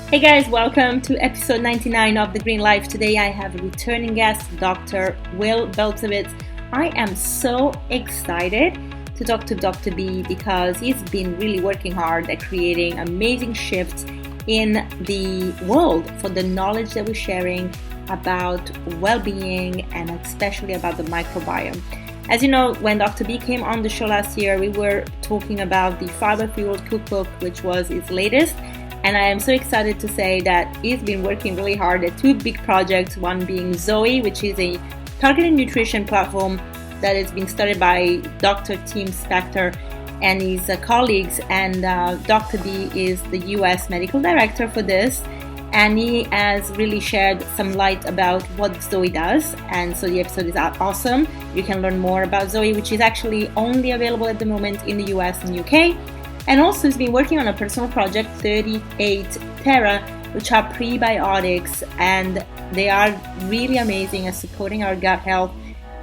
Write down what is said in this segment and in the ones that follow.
Hey guys, welcome to episode 99 of The Green Life. Today I have a returning guest, Dr. Will Bulsiewicz. I am so excited to talk to Dr. B because he's been really working hard at creating amazing shifts in the world for the knowledge that we're sharing about well-being and especially about the microbiome. As you know, when Dr. B came on the show last year, we were talking about the Fibre cookbook, which was his latest. And I am so excited to say that he's been working really hard at two big projects, one being Zoe, which is a targeted nutrition platform that is being started by Dr. Tim Spector and his colleagues. And Dr. B is the US medical director for this. And he has really shared some light about what Zoe does. And so the episode is awesome. You can learn more about Zoe, which is actually only available at the moment in the US and UK. And also he's been working on a personal project, 38 TERA, which are prebiotics, and they are really amazing at supporting our gut health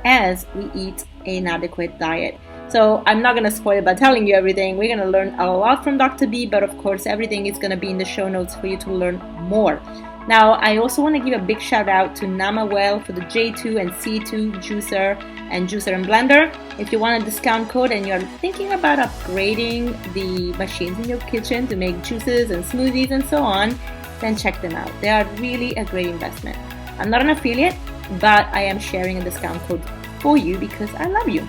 as we eat an adequate diet. So I'm not going to spoil it by telling you everything. We're going to learn a lot from Dr. B, but of course everything is going to be in the show notes for you to learn more. Now, I also want to give a big shout out to NamaWell for the J2 and C2 juicer and blender. If you want a discount code and you're thinking about upgrading the machines in your kitchen to make juices and smoothies and so on, then check them out. They are really a great investment. I'm not an affiliate, but I am sharing a discount code for you because I love you.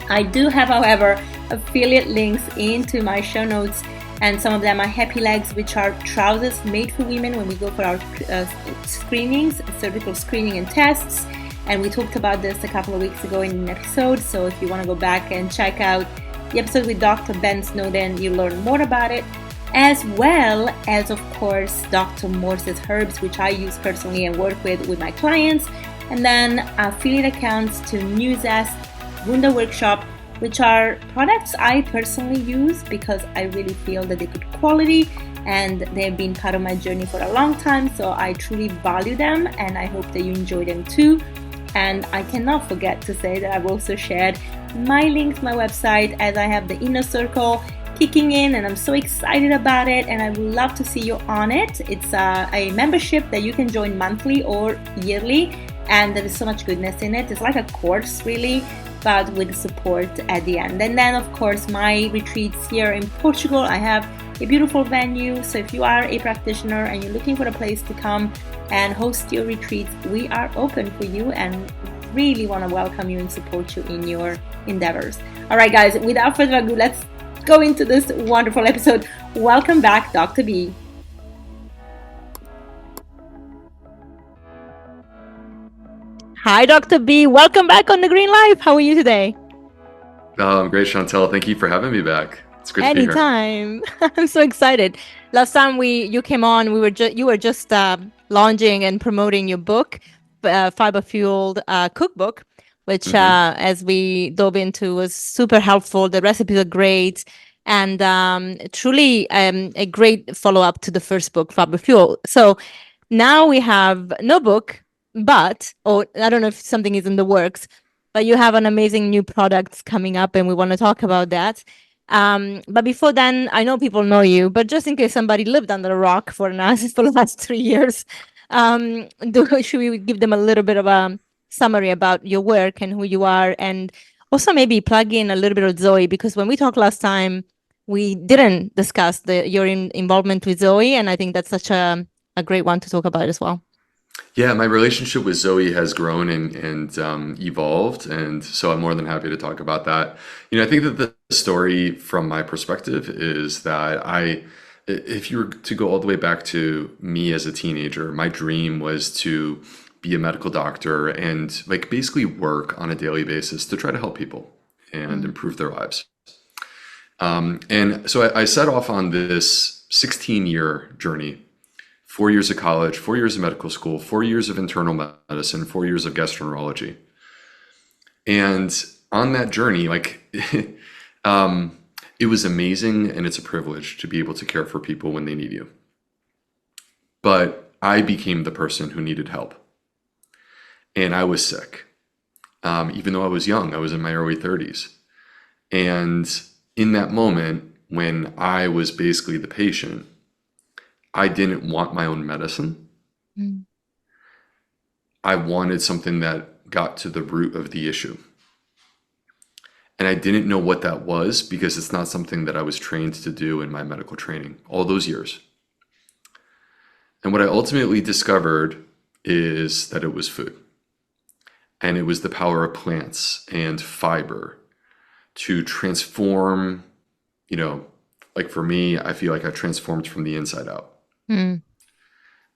I do have, however, affiliate links into my show notes, and some of them are Happy Legs, which are trousers made for women when we go for our screenings, cervical screening and tests. And we talked about this a couple of weeks ago in an episode. So if you want to go back and check out the episode with Dr. Ben Snowden, you'll learn more about it. As well as, of course, Dr. Morse's herbs, which I use personally and work with my clients. And then affiliate accounts to Newzest, Wunder Workshop, which are products I personally use because I really feel that they're good quality and they've been part of my journey for a long time. So I truly value them and I hope that you enjoy them too. And I cannot forget to say that I've also shared my link to my website as I have the Inner Circle kicking in and I'm so excited about it and I would love to see you on it. It's a membership that you can join monthly or yearly and there is so much goodness in it. It's like a course really, but with support at the end. And then of course my retreats here in Portugal, I have a beautiful venue. So if you are a practitioner and you're looking for a place to come and host your retreats, we are open for you and really want to welcome you and support you in your endeavors. All right, guys, without further ado, let's go into this wonderful episode. Welcome back, Dr. B. Hi, Dr. B. Welcome back on The Green Life. How are you today? I'm great, Chantel. Thank you for having me back. It's great to be here. Anytime. I'm so excited. Last time you came on, you were just launching and promoting your book, Fiber Fueled Cookbook, which as we dove into was super helpful. The recipes are great and truly a great follow-up to the first book, Fiber Fuel. So now we have no book, but I don't know if something is in the works, but you have an amazing new products coming up and we want to talk about that. But before then, I know people know you, but just in case somebody lived under a rock for the last 3 years, should we give them a little bit of a summary about your work and who you are, and also maybe plug in a little bit of Zoe, because when we talked last time, we didn't discuss your involvement with Zoe, and I think that's such a great one to talk about as well. Yeah, my relationship with Zoe has grown and evolved, and so I'm more than happy to talk about that. I think that the story from my perspective is that if you were to go all the way back to me as a teenager, my dream was to be a medical doctor and basically work on a daily basis to try to help people and improve their lives. And so I set off on this 16-year journey. 4 years of college, 4 years of medical school, 4 years of internal medicine, 4 years of gastroenterology. And on that journey, it was amazing and it's a privilege to be able to care for people when they need you. But I became the person who needed help. And I was sick. Even though I was young, I was in my early 30s. And in that moment, when I was basically the patient, I didn't want my own medicine. Mm. I wanted something that got to the root of the issue. And I didn't know what that was because it's not something that I was trained to do in my medical training all those years. And what I ultimately discovered is that it was food. And it was the power of plants and fiber to transform, like for me, I feel like I transformed from the inside out. Mm.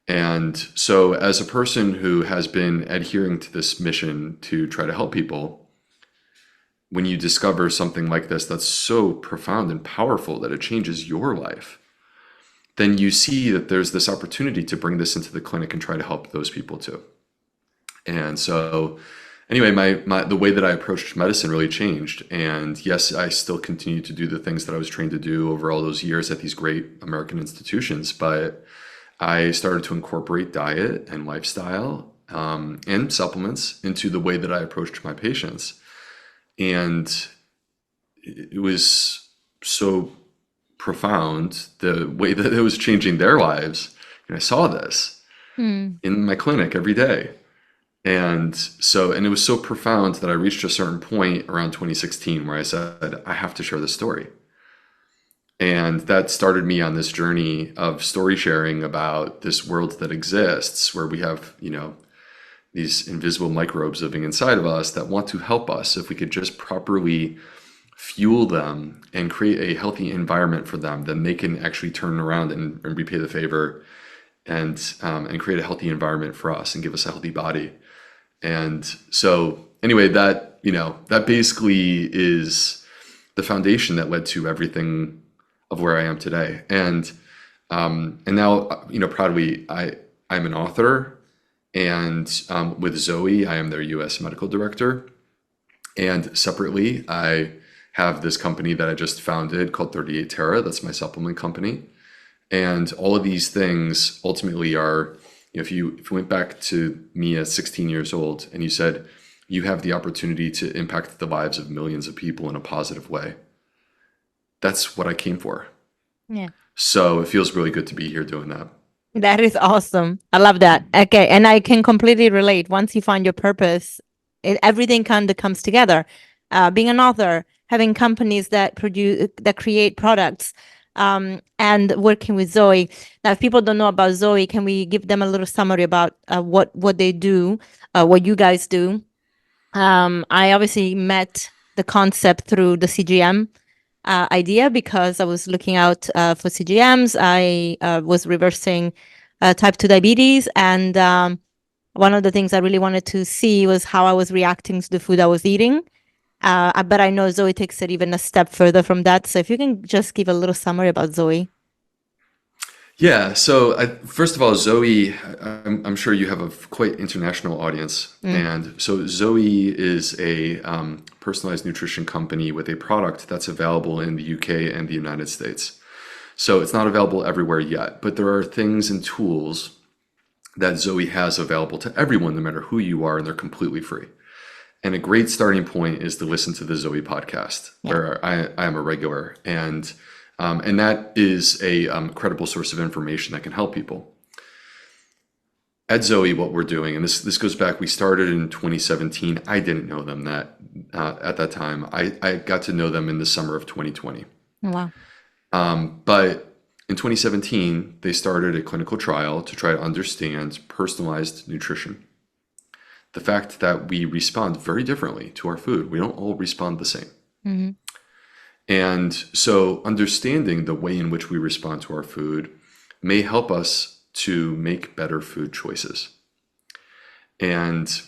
And so, as a person who has been adhering to this mission to try to help people, when you discover something like this that's so profound and powerful that it changes your life, then you see that there's this opportunity to bring this into the clinic and try to help those people too. And so, anyway, the way that I approached medicine really changed. And yes, I still continue to do the things that I was trained to do over all those years at these great American institutions, but I started to incorporate diet and lifestyle and supplements into the way that I approached my patients. And it was so profound the way that it was changing their lives. And I saw this in my clinic every day. And it was so profound that I reached a certain point around 2016 where I said, I have to share this story. And that started me on this journey of story sharing about this world that exists where we have, these invisible microbes living inside of us that want to help us if we could just properly fuel them and create a healthy environment for them, then they can actually turn around and repay the favor and create a healthy environment for us and give us a healthy body. And so anyway, that basically is the foundation that led to everything of where I am today. And now, proudly, I'm an author, and with Zoe, I am their US medical director. And separately, I have this company that I just founded called 38 TERA. That's my supplement company. And all of these things ultimately are, if you went back to me at 16 years old and you said, you have the opportunity to impact the lives of millions of people in a positive way, that's what I came for. Yeah. So it feels really good to be here doing that. That is awesome. I love that. Okay. And I can completely relate. Once you find your purpose, everything kind of comes together. Being an author, having companies that create products, and working with Zoe. Now, if people don't know about Zoe, can we give them a little summary about what they do, what you guys do? I obviously met the concept through the CGM idea because I was looking out for CGMs. I was reversing type 2 diabetes, and one of the things I really wanted to see was how I was reacting to the food I was eating. But I know Zoe takes it even a step further from that. So if you can just give a little summary about Zoe. Yeah. So first of all, Zoe, I'm sure you have a quite international audience. And so Zoe is a personalized nutrition company with a product that's available in the UK and the United States. So it's not available everywhere yet, but there are things and tools that Zoe has available to everyone, no matter who you are, and they're completely free. And a great starting point is to listen to the Zoe podcast, where I am a regular. And that is a credible source of information that can help people. At Zoe, what we're doing, and this goes back, we started in 2017. I didn't know them at that time. I got to know them in the summer of 2020. Wow. But in 2017, they started a clinical trial to try to understand personalized nutrition. The fact that we respond very differently to our food. We don't all respond the same. Mm-hmm. And so understanding the way in which we respond to our food may help us to make better food choices. And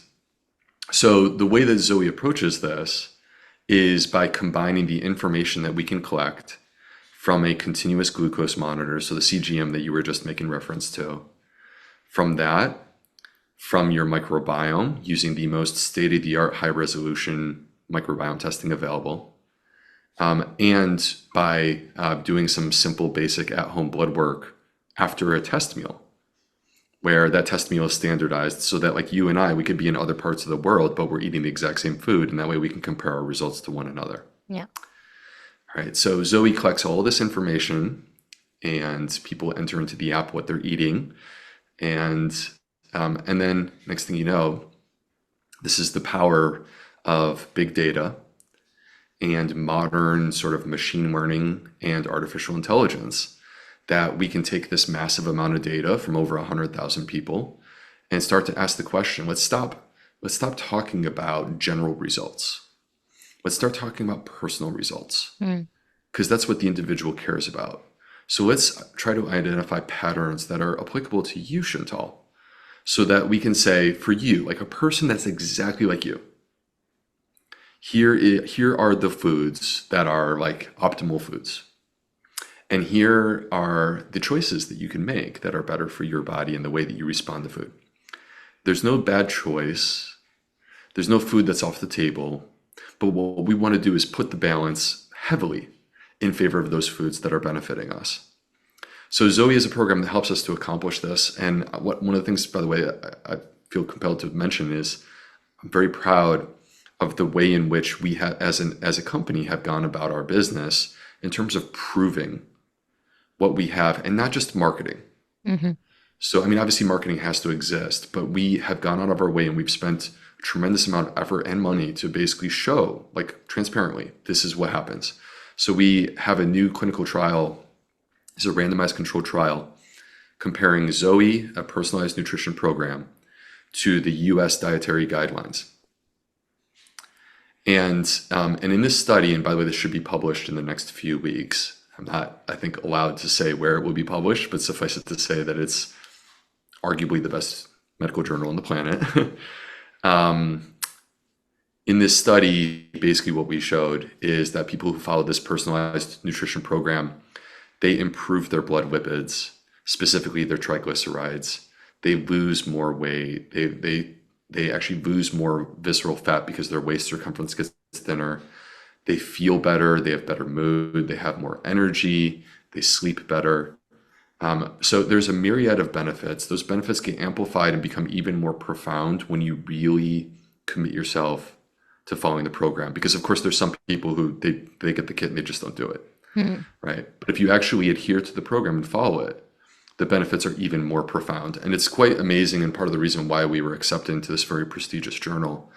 so the way that Zoe approaches this is by combining the information that we can collect from a continuous glucose monitor, so the CGM that you were just making reference to, from your microbiome, using the most state-of-the-art high-resolution microbiome testing available, and by doing some simple basic at-home blood work after a test meal, where that test meal is standardized so that, like you and I, we could be in other parts of the world, but we're eating the exact same food, and that way we can compare our results to one another. Yeah. All right, so Zoe collects all this information and people enter into the app what they're eating, and then next thing you know, this is the power of big data and modern sort of machine learning and artificial intelligence, that we can take this massive amount of data from over 100,000 people and start to ask the question, let's stop talking about general results. Let's start talking about personal results, because that's what the individual cares about. So let's try to identify patterns that are applicable to you, Chantal, so that we can say, for you, like a person that's exactly like you, here are the foods that are like optimal foods. And here are the choices that you can make that are better for your body and the way that you respond to food. There's no bad choice. There's no food that's off the table. But what we want to do is put the balance heavily in favor of those foods that are benefiting us. So Zoe is a program that helps us to accomplish this. And one of the things, by the way, I feel compelled to mention is I'm very proud of the way in which we have, as a company, have gone about our business in terms of proving what we have, and not just marketing. So, I mean, obviously marketing has to exist, but we have gone out of our way and we've spent a tremendous amount of effort and money to basically show, like, transparently, this is what happens. So we have a new clinical trial. It's a randomized controlled trial comparing Zoe, a personalized nutrition program, to the US dietary guidelines. And in this study, and by the way, this should be published in the next few weeks. I'm not, I think, allowed to say where it will be published, but suffice it to say that it's arguably the best medical journal on the planet. In this study, basically what we showed is that people who followed this personalized nutrition program, they improve their blood lipids, specifically their triglycerides. They lose more weight. They actually lose more visceral fat because their waist circumference gets thinner. They feel better. They have better mood. They have more energy. They sleep better. So there's a myriad of benefits. Those benefits get amplified and become even more profound when you really commit yourself to following the program. Because of course, there's some people who they get the kit and they just don't do it, right? But if you actually adhere to the program and follow it, the benefits are even more profound. And it's quite amazing. And part of the reason why we were accepted into this very prestigious journal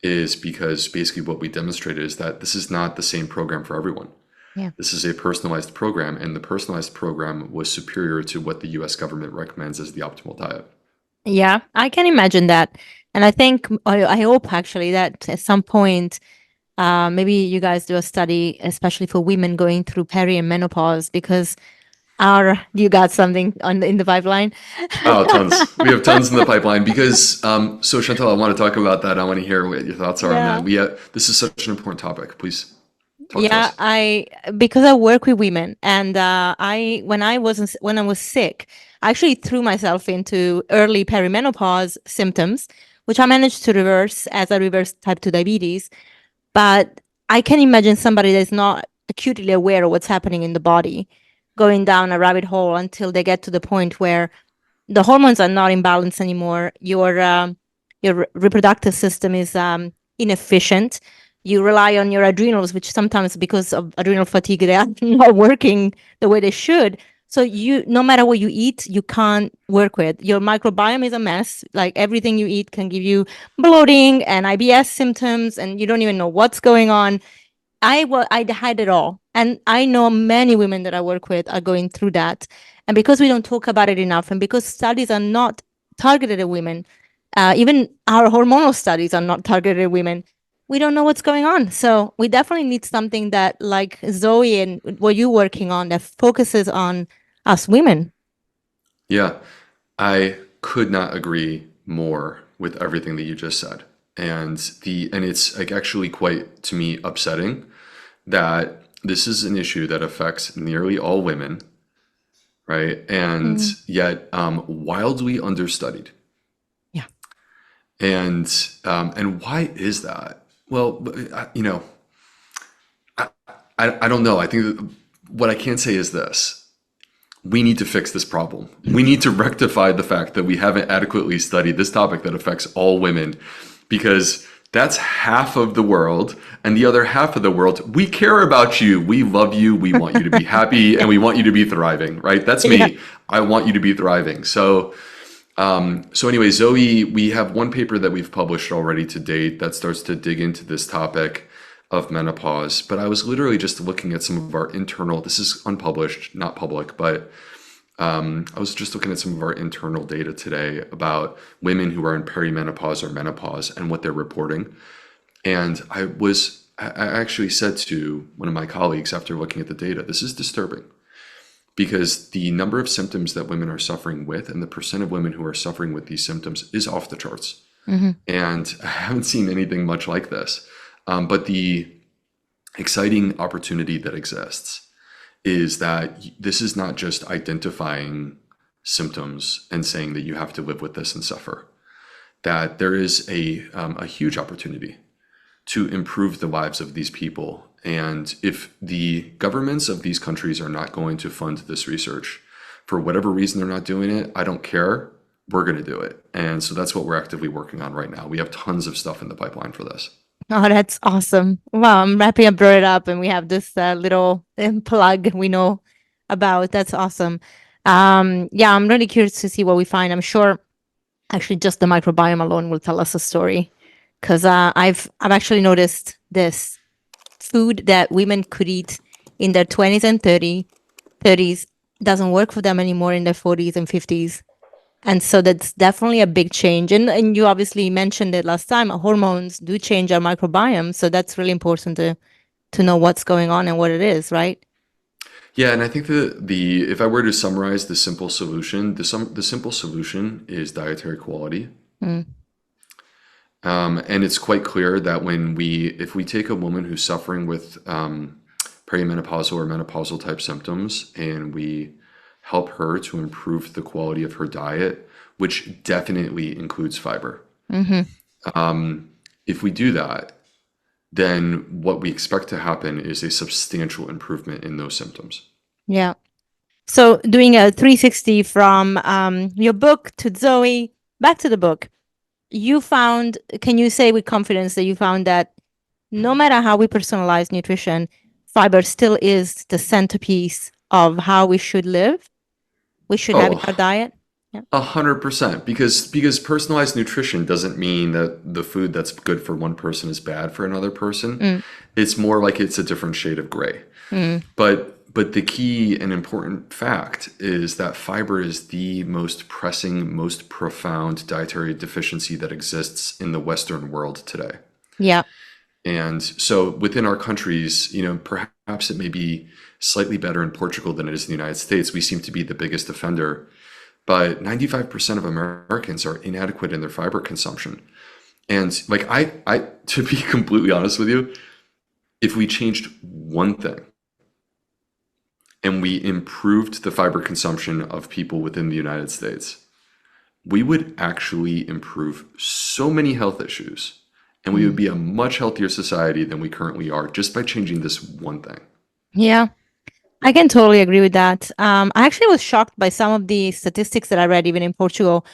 is because basically what we demonstrated is that this is not the same program for everyone. Yeah. This is a personalized program, and the personalized program was superior to what the US government recommends as the optimal diet. Yeah, I can imagine that. And I think, I hope actually that at some point, maybe you guys do a study, especially for women going through peri and menopause, because you got something in the pipeline? Oh, tons. We have tons in the pipeline because, so Chantal, I want to talk about that. I want to hear what your thoughts are on that. This is such an important topic. Please talk to us. Because I work with women, and when I was sick, I actually threw myself into early perimenopause symptoms, which I managed to reverse as I reversed type 2 diabetes. But I can imagine somebody that's not acutely aware of what's happening in the body going down a rabbit hole until they get to the point where the hormones are not in balance anymore. Your reproductive system is inefficient. You rely on your adrenals, which sometimes because of adrenal fatigue, they are not working the way they should. So no matter what you eat, you can't work with. Your microbiome is a mess. Like everything you eat can give you bloating and IBS symptoms, and you don't even know what's going on. I had it all. And I know many women that I work with are going through that. And because we don't talk about it enough, and because studies are not targeted at women, even our hormonal studies are not targeted at women, we don't know what's going on. So we definitely need something that, like Zoe and what you're working on, that focuses on us women. Yeah, I could not agree more with everything that you just said. And it's like actually quite, to me, upsetting that this is an issue that affects nearly all women, right? And yet wildly understudied. Yeah. And why is that? Well, I don't know. I think that what I can say is this. We need to fix this problem. We need to rectify the fact that we haven't adequately studied this topic that affects all women. Because That's half of the world. And the other half of the world, we care about you. We love you. We want you to be happy and we want you to be thriving, right? That's Yeah. me. I want you to be thriving. So anyway, Zoe, we have one paper that we've published already to date that starts to dig into this topic of menopause. But I was literally just looking at some of our internal, this is unpublished, not public, but I was just looking at some of our internal data today about women who are in perimenopause or menopause and what they're reporting. And I actually said to one of my colleagues after looking at the data, this is disturbing because the number of symptoms that women are suffering with and the percent of women who are suffering with these symptoms is off the charts. And I haven't seen anything much like this. But the exciting opportunity that exists is that this is not just identifying symptoms and saying that you have to live with this and suffer, that there is a huge opportunity to improve the lives of these people. And if the governments of these countries are not going to fund this research, for whatever reason they're not doing it, I don't care. We're going to do it. And so that's what we're actively working on right now. We have tons of stuff in the pipeline for this. Oh, that's awesome. Wow, I'm happy I brought it up and we have this little plug we know about. That's awesome. Yeah, I'm really curious to see what we find. I'm sure actually just the microbiome alone will tell us a story. Because I've actually noticed this food that women could eat in their 20s and 30s doesn't work for them anymore in their 40s and 50s. And so that's definitely a big change. And you obviously mentioned it last time, hormones do change our microbiome. So that's really important to know what's going on and what it is, right? Yeah, and I think that the if I were to summarize the simple solution, the simple solution is dietary quality. Mm. And it's quite clear that if we take a woman who's suffering with perimenopausal or menopausal type symptoms and we help her to improve the quality of her diet, which definitely includes fiber. If we do that, then what we expect to happen is a substantial improvement in those symptoms. Yeah. So doing a 360 from your book to Zoe, back to the book. Can you say with confidence that you found that no matter how we personalize nutrition, fiber still is the centerpiece of how we should live? We should have in our Oh, diet? Yeah. 100%. Because personalized nutrition doesn't mean that the food that's good for one person is bad for another person. Mm, It's more like it's a different shade of gray. mm, But the key and important fact is that fiber is the most pressing, most profound dietary deficiency that exists in the Western world today. yeah. And so within our countries, perhaps it may be slightly better in Portugal than it is in the United States. We seem to be the biggest offender, but 95% of Americans are inadequate in their fiber consumption. And like to be completely honest with you, if we changed one thing and we improved the fiber consumption of people within the United States, we would actually improve so many health issues and we would be a much healthier society than we currently are just by changing this one thing. Yeah. I can totally agree with that. I actually was shocked by some of the statistics that I read, even in Portugal.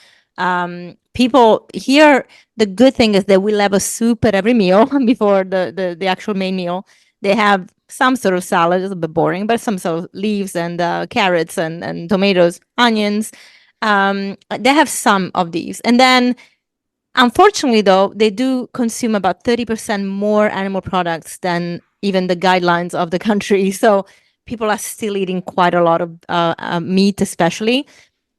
People here, the good thing is that we'll have a soup at every meal before the actual main meal. They have some sort of salad, it's a bit boring, but some sort of leaves and carrots and tomatoes, onions. They have some of these. And then, unfortunately, though, they do consume about 30% more animal products than even the guidelines of the country. So people are still eating quite a lot of meat, especially.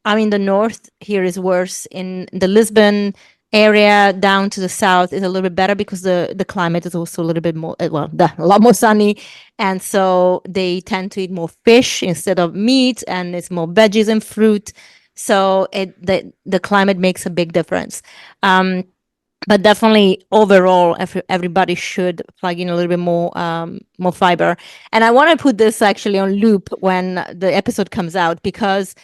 I mean, the north here is worse. In the Lisbon area down to the south is a little bit better because the climate is also a little bit more, a lot more sunny. And so they tend to eat more fish instead of meat, and it's more veggies and fruit. So the climate makes a big difference. But definitely overall, everybody should plug in a little bit more fiber. And I want to put this actually on loop when the episode comes out, because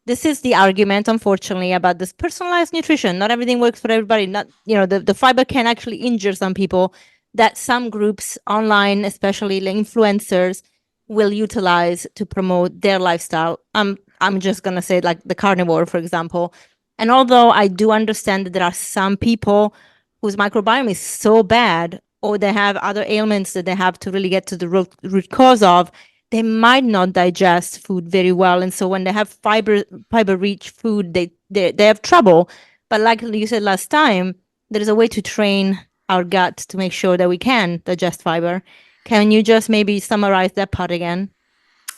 this is the argument, unfortunately, about this personalized nutrition. Not everything works for everybody. Not, the fiber can actually injure some people, that some groups online, especially like influencers, will utilize to promote their lifestyle. I'm just gonna say like the carnivore, for example. And although I do understand that there are some people whose microbiome is so bad, or they have other ailments that they have to really get to the root cause of, they might not digest food very well. And so when they have fiber rich food, they have trouble. But like you said last time, there is a way to train our gut to make sure that we can digest fiber. Can you just maybe summarize that part again?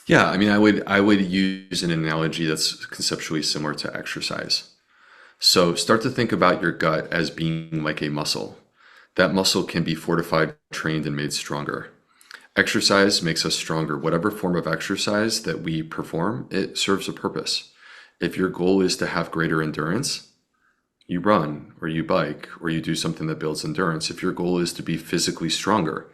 Yeah, I mean, I would use an analogy that's conceptually similar to exercise. So start to think about your gut as being like a muscle. That muscle can be fortified, trained, and made stronger. Exercise makes us stronger. Whatever form of exercise that we perform, it serves a purpose. If your goal is to have greater endurance, you run or you bike or you do something that builds endurance. If your goal is to be physically stronger,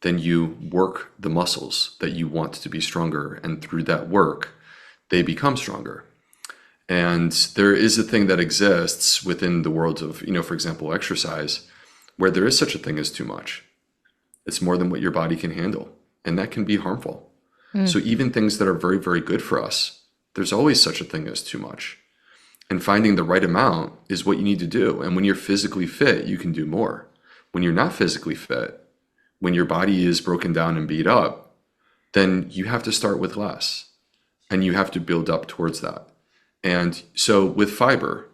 then you work the muscles that you want to be stronger. And through that work, they become stronger. And there is a thing that exists within the world of, for example, exercise, where there is such a thing as too much. It's more than what your body can handle, and that can be harmful. So even things that are very, very good for us, there's always such a thing as too much. And finding the right amount is what you need to do. And when you're physically fit, you can do more. When you're not physically fit, when your body is broken down and beat up, then you have to start with less, and you have to build up towards that. And so with fiber,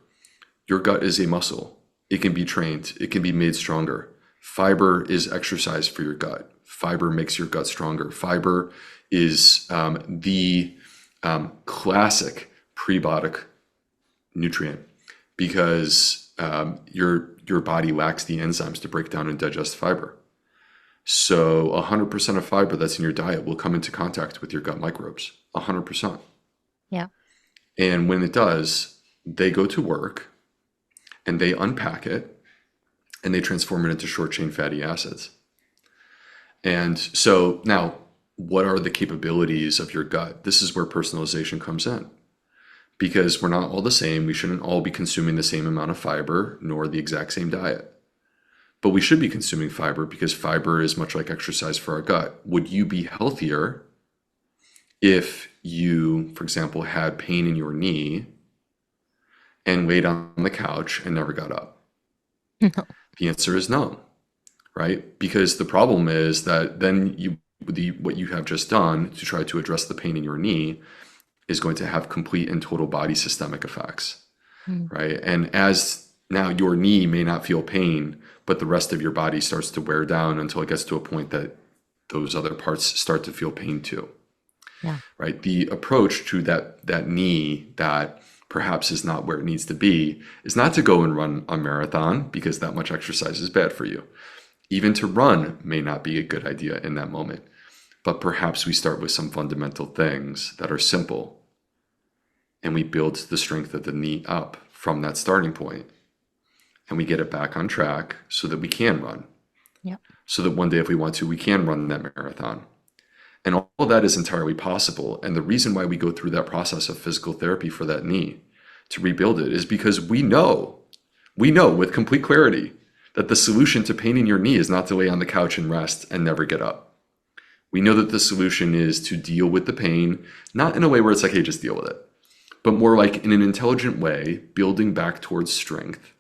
your gut is a muscle. It can be trained. It can be made stronger. Fiber is exercise for your gut. Fiber makes your gut stronger. Fiber is the classic prebiotic nutrient because your body lacks the enzymes to break down and digest fiber. So 100% of fiber that's in your diet will come into contact with your gut microbes. 100%. Yeah. And when it does, they go to work and they unpack it and they transform it into short chain fatty acids. And so now, what are the capabilities of your gut? This is where personalization comes in. Because we're not all the same. We shouldn't all be consuming the same amount of fiber, nor the exact same diet. But we should be consuming fiber because fiber is much like exercise for our gut. Would you be healthier if you, for example, had pain in your knee and laid on the couch and never got up? No. The answer is no, right? Because the problem is that then what you have just done to try to address the pain in your knee is going to have complete and total body systemic effects, right? And as now your knee may not feel pain, but the rest of your body starts to wear down until it gets to a point that those other parts start to feel pain too. Yeah. Right. The approach to that knee that perhaps is not where it needs to be is not to go and run a marathon because that much exercise is bad for you. Even to run may not be a good idea in that moment. But perhaps we start with some fundamental things that are simple and we build the strength of the knee up from that starting point. And we get it back on track so that we can run. Yep. So that one day, if we want to, we can run that marathon. And all of that is entirely possible. And the reason why we go through that process of physical therapy for that knee to rebuild it is because we know with complete clarity that the solution to pain in your knee is not to lay on the couch and rest and never get up. We know that the solution is to deal with the pain, not in a way where it's like, hey, just deal with it, but more like in an intelligent way, building back towards strength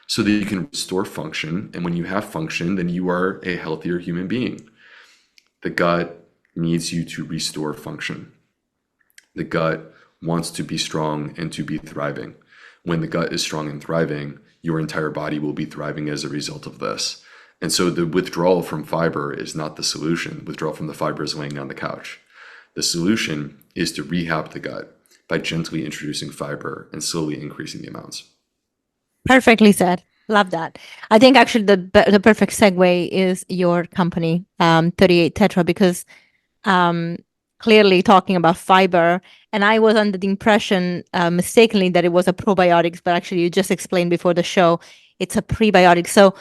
so that you can restore function. And when you have function, then you are a healthier human being. The gut needs you to restore function. The gut wants to be strong and to be thriving. When the gut is strong and thriving, your entire body will be thriving as a result of this. And so the withdrawal from fiber is not the solution. Withdrawal from the fiber is laying on the couch. The solution is to rehab the gut by gently introducing fiber and slowly increasing the amounts. Perfectly said. Love that. I think actually the perfect segue is your company, 38 Tetra, because clearly talking about fiber, and I was under the impression mistakenly that it was a probiotics, but actually you just explained before the show it's a prebiotic. So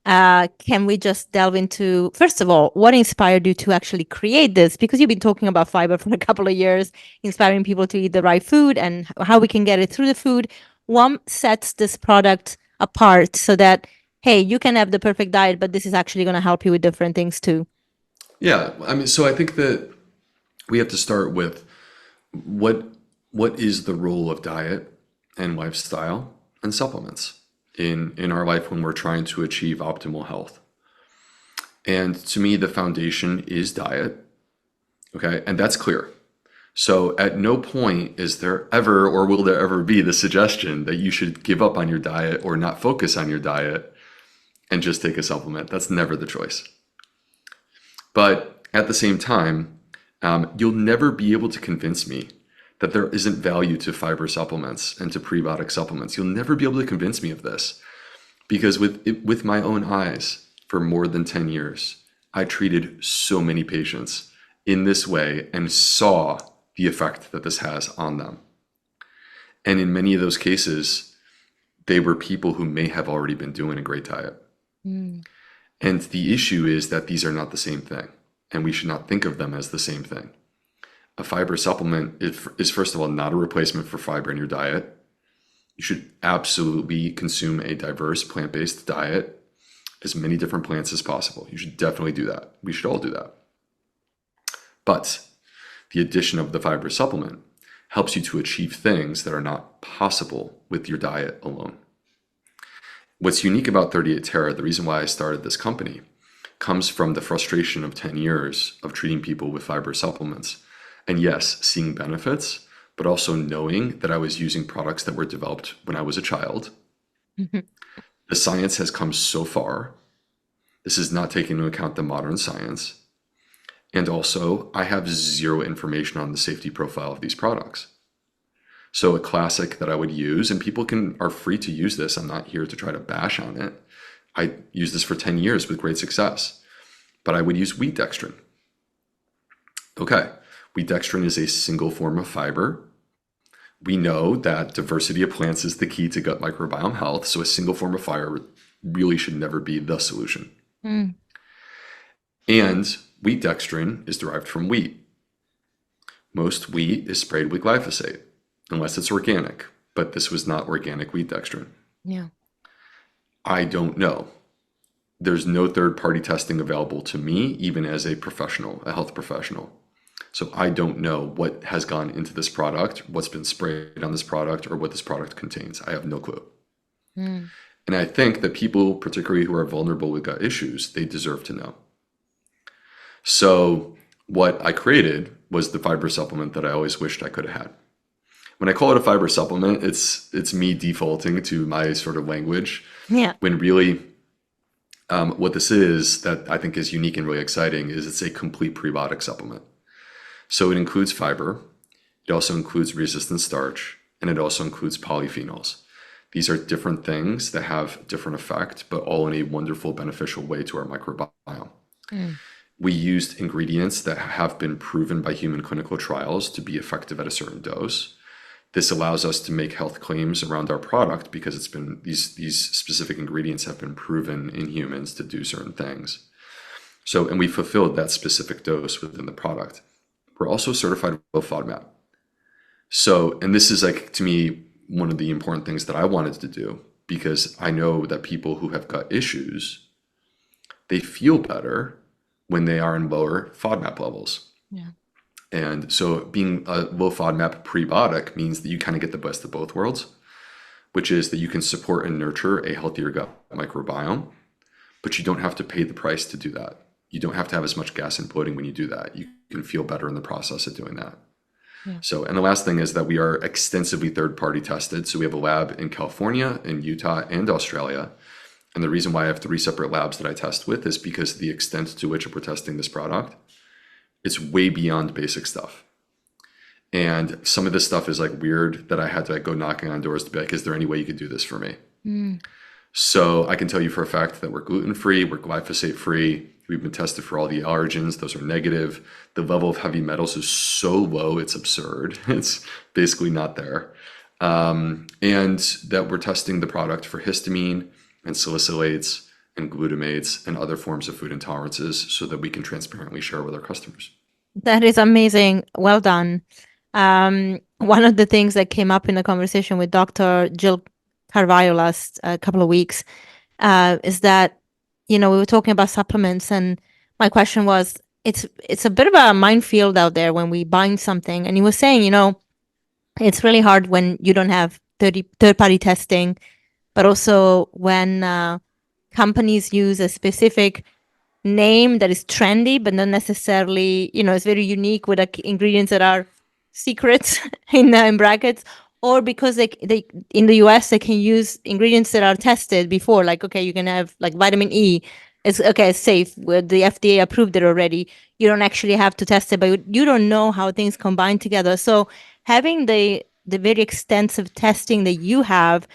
can we just delve into, first of all, what inspired you to actually create this? Because you've been talking about fiber for a couple of years, inspiring people to eat the right food and how we can get it through the food. What sets this product apart so that, hey, you can have the perfect diet, but this is actually going to help you with different things too? Yeah, I mean, so I think that we have to start with what is the role of diet and lifestyle and supplements. in our life when we're trying to achieve optimal health. And to me, the foundation is diet. Okay, and that's clear. So at no point is there ever or will there ever be the suggestion that you should give up on your diet or not focus on your diet and just take a supplement. That's never the choice. But at the same time, you'll never be able to convince me that there isn't value to fiber supplements and to prebiotic supplements. You'll never be able to convince me of this because with my own eyes for more than 10 years, I treated so many patients in this way and saw the effect that this has on them. And in many of those cases, they were people who may have already been doing a great diet. And the issue is that these are not the same thing, and we should not think of them as the same thing. A fiber supplement is first of all, not a replacement for fiber in your diet. You should absolutely consume a diverse plant-based diet, as many different plants as possible. You should definitely do that. We should all do that. But the addition of the fiber supplement helps you to achieve things that are not possible with your diet alone. What's unique about 38 TERA, the reason why I started this company, comes from the frustration of 10 years of treating people with fiber supplements. And yes, seeing benefits, but also knowing that I was using products that were developed when I was a child. The science has come so far. This is not taking into account the modern science. And also, I have zero information on the safety profile of these products. So a classic that I would use, and people are free to use this. I'm not here to try to bash on it. I used this for 10 years with great success. But I would use wheat dextrin. Okay, wheat dextrin is a single form of fiber. We know that diversity of plants is the key to gut microbiome health. So a single form of fiber really should never be the solution. And wheat dextrin is derived from wheat. Most wheat is sprayed with glyphosate, unless it's organic, but this was not organic wheat dextrin. Yeah. I don't know. There's no third-party testing available to me, even as a professional, a health professional. So I don't know what has gone into this product, what's been sprayed on this product, or what this product contains. I have no clue. And I think that people, particularly who are vulnerable with gut issues, they deserve to know. So what I created was the fiber supplement that I always wished I could have had. When I call it a fiber supplement, it's me defaulting to my sort of language. Yeah. When really what this is that I think is unique and really exciting is it's a complete prebiotic supplement. So it includes fiber, it also includes resistant starch, and it also includes polyphenols. These are different things that have different effect, but all in a wonderful, beneficial way to our microbiome. We used ingredients that have been proven by human clinical trials to be effective at a certain dose. This allows us to make health claims around our product because it's been these specific ingredients have been proven in humans to do certain things. So, and we fulfilled that specific dose within the product. We're also certified with FODMAP. So, and this is like, to me, one of the important things that I wanted to do, because I know that people who have gut issues, they feel better when they are in lower FODMAP levels. Yeah. And so being a low FODMAP prebiotic means that you kind of get the best of both worlds, which is that you can support and nurture a healthier gut microbiome, but you don't have to pay the price to do that. You don't have to have as much gas and bloating when you do that. You can feel better in the process of doing that. Yeah. So, and the last thing is that we are extensively third-party tested. So we have a lab in California, in Utah, and Australia. And the reason why I have 3 separate labs that I test with is because the extent to which we're testing this product, it's way beyond basic stuff. And some of this stuff is like weird that I had to go knocking on doors to be like, is there any way you could do this for me? So I can tell you for a fact that we're gluten-free, we're glyphosate-free. We've been tested for all the allergens. Those are negative. The level of heavy metals is so low, it's absurd. It's basically not there. And that we're testing the product for histamine and salicylates and glutamates and other forms of food intolerances so that we can transparently share with our customers. That is amazing. Well done. One of the things that came up in the conversation with Dr. Jill Carvalho last couple of weeks is that, we were talking about supplements, and my question was, it's a bit of a minefield out there when we bind something. And he was saying, it's really hard when you don't have third-party testing but also when companies use a specific name that is trendy, but not necessarily, it's very unique with ingredients that are secrets in brackets, or because they in the US they can use ingredients that are tested before, like okay, you can have like vitamin E. It's okay, it's safe. The FDA approved it already. You don't actually have to test it, but you don't know how things combine together. So having the very extensive testing that you have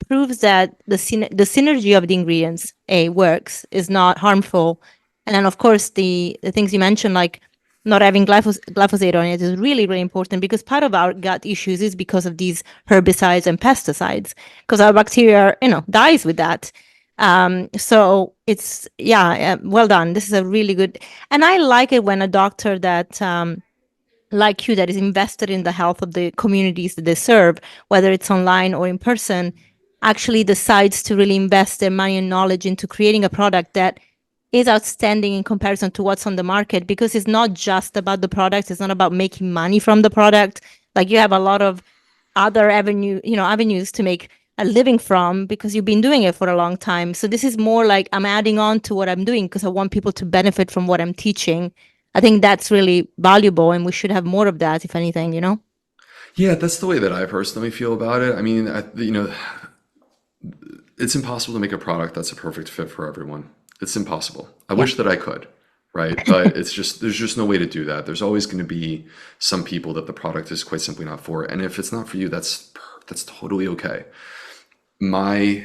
proves that the synergy of the ingredients works, is not harmful. And then of course the things you mentioned, like not having glyphosate on it, is really really important, because part of our gut issues is because of these herbicides and pesticides, because our bacteria dies with that. So it's, yeah, well done. This is a really good, and I like it when a doctor that like you, that is invested in the health of the communities that they serve, whether it's online or in person, actually decides to really invest their money and knowledge into creating a product that is outstanding in comparison to what's on the market, because it's not just about the product. It's not about making money from the product. Like, you have a lot of other avenues to make a living from, because you've been doing it for a long time. So this is more like I'm adding on to what I'm doing because I want people to benefit from what I'm teaching. I think that's really valuable, and we should have more of that, if anything. Yeah, that's the way that I personally feel about it. I mean, it's impossible to make a product that's a perfect fit for everyone. It's impossible. I Yeah. wish that I could, right? But there's just no way to do that. There's always going to be some people that the product is quite simply not for. And if it's not for you, that's totally okay. My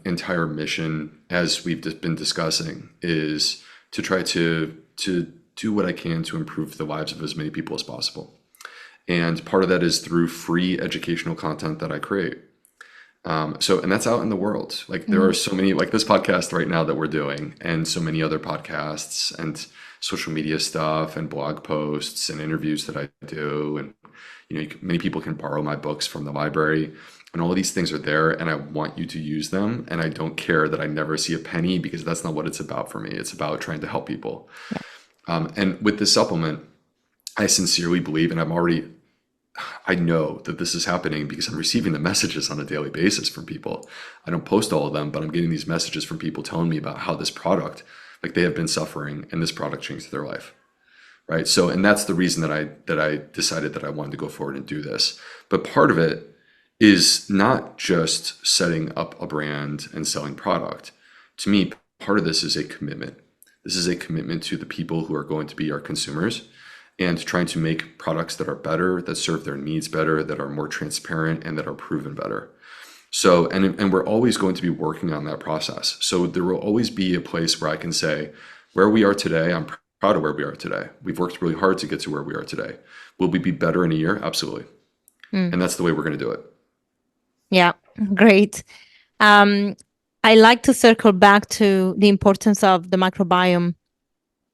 entire mission, as we've just been discussing, is to try to do what I can to improve the lives of as many people as possible. And part of that is through free educational content that I create. And that's out in the world. Like, there are Mhm. so many, like this podcast right now that we're doing, and so many other podcasts and social media stuff and blog posts and interviews that I do. And, many people can borrow my books from the library, and all of these things are there, and I want you to use them. And I don't care that I never see a penny, because that's not what it's about for me. It's about trying to help people. Yeah. And with this supplement, I sincerely believe, and I know that this is happening because I'm receiving the messages on a daily basis from people. I don't post all of them, but I'm getting these messages from people telling me about how this product, like, they have been suffering and this product changed their life. Right. So, and that's the reason that I decided that I wanted to go forward and do this. But part of it is not just setting up a brand and selling product. To me, part of this is a commitment. This is a commitment to the people who are going to be our consumers, and trying to make products that are better, that serve their needs better, that are more transparent, and that are proven better. So, and we're always going to be working on that process. So there will always be a place where I can say, where we are today, I'm proud of where we are today. We've worked really hard to get to where we are today. Will we be better in a year? Absolutely. Mm. And that's the way we're going to do it. Yeah, great. Um, I like to circle back to the importance of the microbiome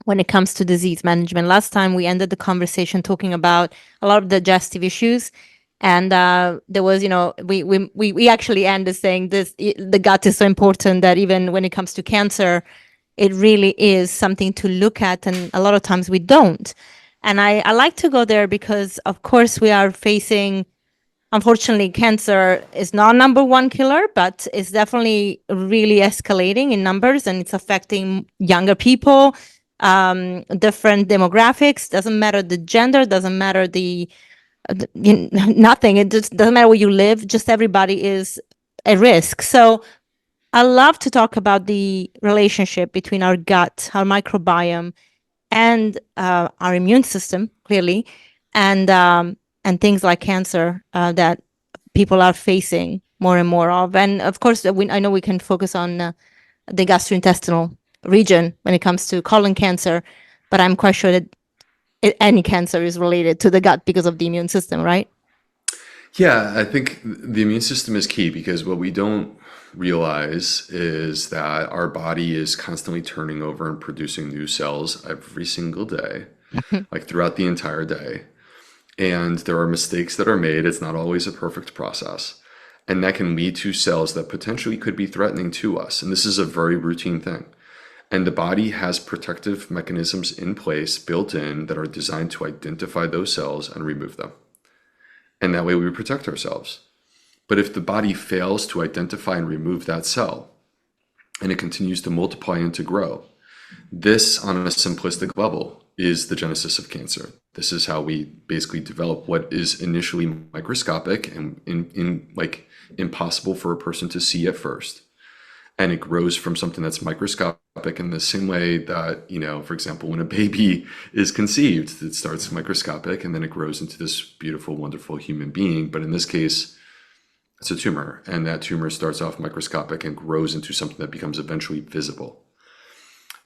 when it comes to disease management. Last time we ended the conversation talking about a lot of digestive issues. And there was, we actually ended saying the gut is so important that even when it comes to cancer, it really is something to look at. And a lot of times we don't. And I like to go there because, of course, we are facing, unfortunately, cancer is not number one killer, but it's definitely really escalating in numbers, and it's affecting younger people, different demographics. Doesn't matter the gender, doesn't matter nothing. It just doesn't matter where you live. Just everybody is at risk. So I love to talk about the relationship between our gut, our microbiome, and our immune system, clearly, and things like cancer that people are facing more and more of. And of course, I know we can focus on the gastrointestinal region when it comes to colon cancer, but I'm quite sure that any cancer is related to the gut because of the immune system, right? Yeah, I think the immune system is key, because what we don't realize is that our body is constantly turning over and producing new cells every single day, like throughout the entire day. And there are mistakes that are made. It's not always a perfect process. And that can lead to cells that potentially could be threatening to us. And this is a very routine thing. And the body has protective mechanisms in place, built in, that are designed to identify those cells and remove them. And that way we protect ourselves. But if the body fails to identify and remove that cell, and it continues to multiply and to grow, this, on a simplistic level, is the genesis of cancer. This is how we basically develop what is initially microscopic and like impossible for a person to see at first. And it grows from something that's microscopic in the same way that, for example, when a baby is conceived, it starts microscopic and then it grows into this beautiful, wonderful human being. But in this case, it's a tumor, and that tumor starts off microscopic and grows into something that becomes eventually visible.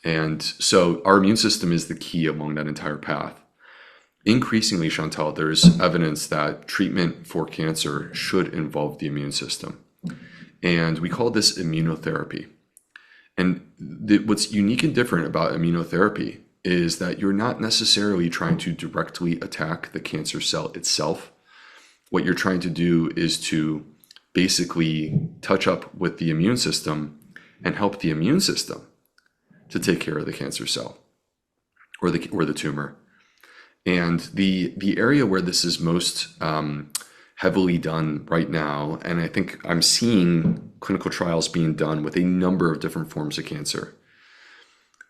And so our immune system is the key along that entire path. Increasingly, Chantal, there's evidence that treatment for cancer should involve the immune system. And we call this immunotherapy. And what's unique and different about immunotherapy is that you're not necessarily trying to directly attack the cancer cell itself. What you're trying to do is to basically touch up with the immune system and help the immune system to take care of the cancer cell or the tumor. And the area where this is most heavily done right now, and I think I'm seeing clinical trials being done with a number of different forms of cancer.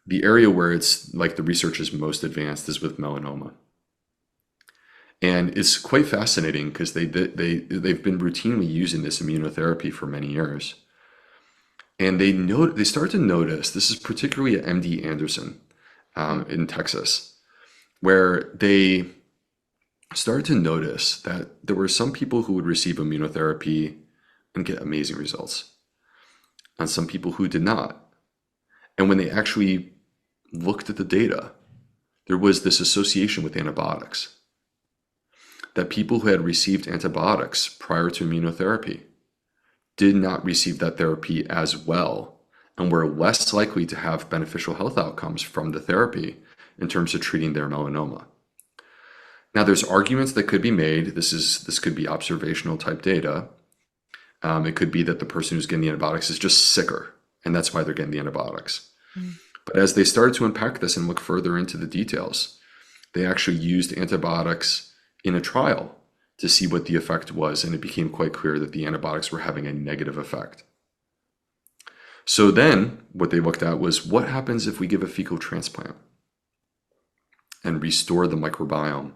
The area where it's like the research is most advanced is with melanoma. And it's quite fascinating because they've been routinely using this immunotherapy for many years. And they start to notice, this is particularly at MD Anderson in Texas, where they started to notice that there were some people who would receive immunotherapy and get amazing results, and some people who did not. And when they actually looked at the data, there was this association with antibiotics, that people who had received antibiotics prior to immunotherapy did not receive that therapy as well and were less likely to have beneficial health outcomes from the therapy in terms of treating their melanoma. Now, there's arguments that could be made. This could be observational type data. It could be that the person who's getting the antibiotics is just sicker, and that's why they're getting the antibiotics. But as they started to unpack this and look further into the details, they actually used antibiotics in a trial to see what the effect was, and it became quite clear that the antibiotics were having a negative effect. So then what they looked at was, what happens if we give a fecal transplant and restore the microbiome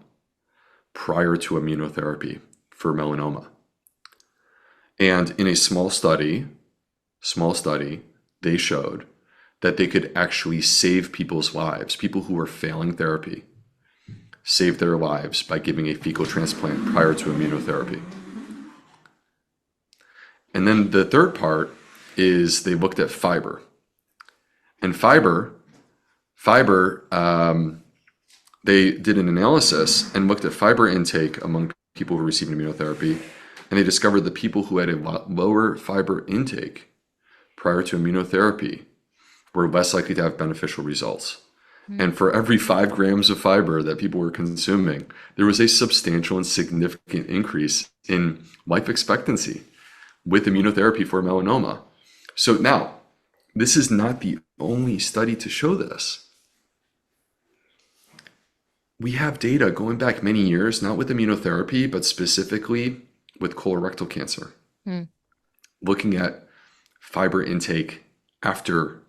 prior to immunotherapy for melanoma? And in a small study, they showed that they could actually save people's lives, people who were failing therapy, save their lives by giving a fecal transplant prior to immunotherapy. And then the third part is they looked at Fibre. And Fibre, they did an analysis and looked at fiber intake among people who were receiving immunotherapy, and they discovered the people who had a lot lower fiber intake prior to immunotherapy were less likely to have beneficial results. And for every 5 grams of fiber that people were consuming, there was a substantial and significant increase in life expectancy with immunotherapy for melanoma. So now, this is not the only study to show this. We have data going back many years, not with immunotherapy, but specifically with colorectal cancer, looking at fiber intake after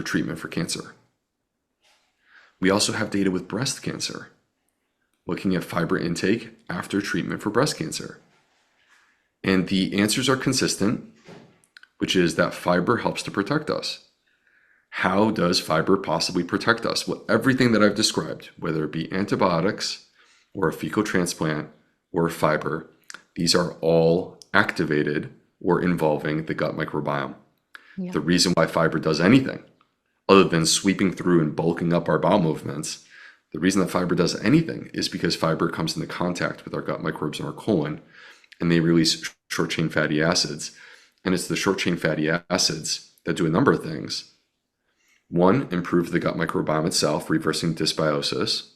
treatment for cancer. We also have data with breast cancer, looking at fiber intake after treatment for breast cancer. And the answers are consistent, which is that fiber helps to protect us. How does fiber possibly protect us? Well, everything that I've described, whether it be antibiotics or a fecal transplant or fiber, these are all activated or involving the gut microbiome. Yeah. The reason why fiber does anything other than sweeping through and bulking up our bowel movements, the reason that fiber does anything is because fiber comes into contact with our gut microbes in our colon, and they release short-chain fatty acids. And it's the short-chain fatty acids that do a number of things. 1, improve the gut microbiome itself, reversing dysbiosis.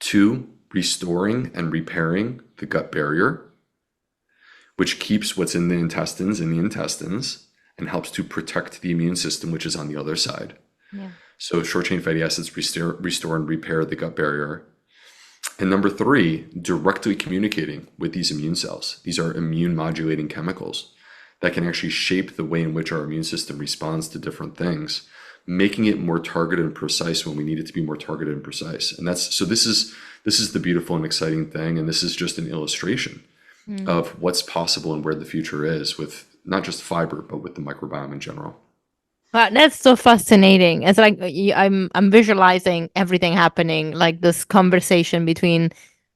2, restoring and repairing the gut barrier, which keeps what's in the intestines and helps to protect the immune system, which is on the other side. Yeah. So short-chain fatty acids restore and repair the gut barrier. And number three, directly communicating with these immune cells. These are immune modulating chemicals that can actually shape the way in which our immune system responds to different things, making it more targeted and precise when we need it to be more targeted and precise. And that's so this is the beautiful and exciting thing. And this is just an illustration of what's possible and where the future is with not just fiber, but with the microbiome in general. Wow, that's so fascinating. It's like I'm visualizing everything happening, like this conversation between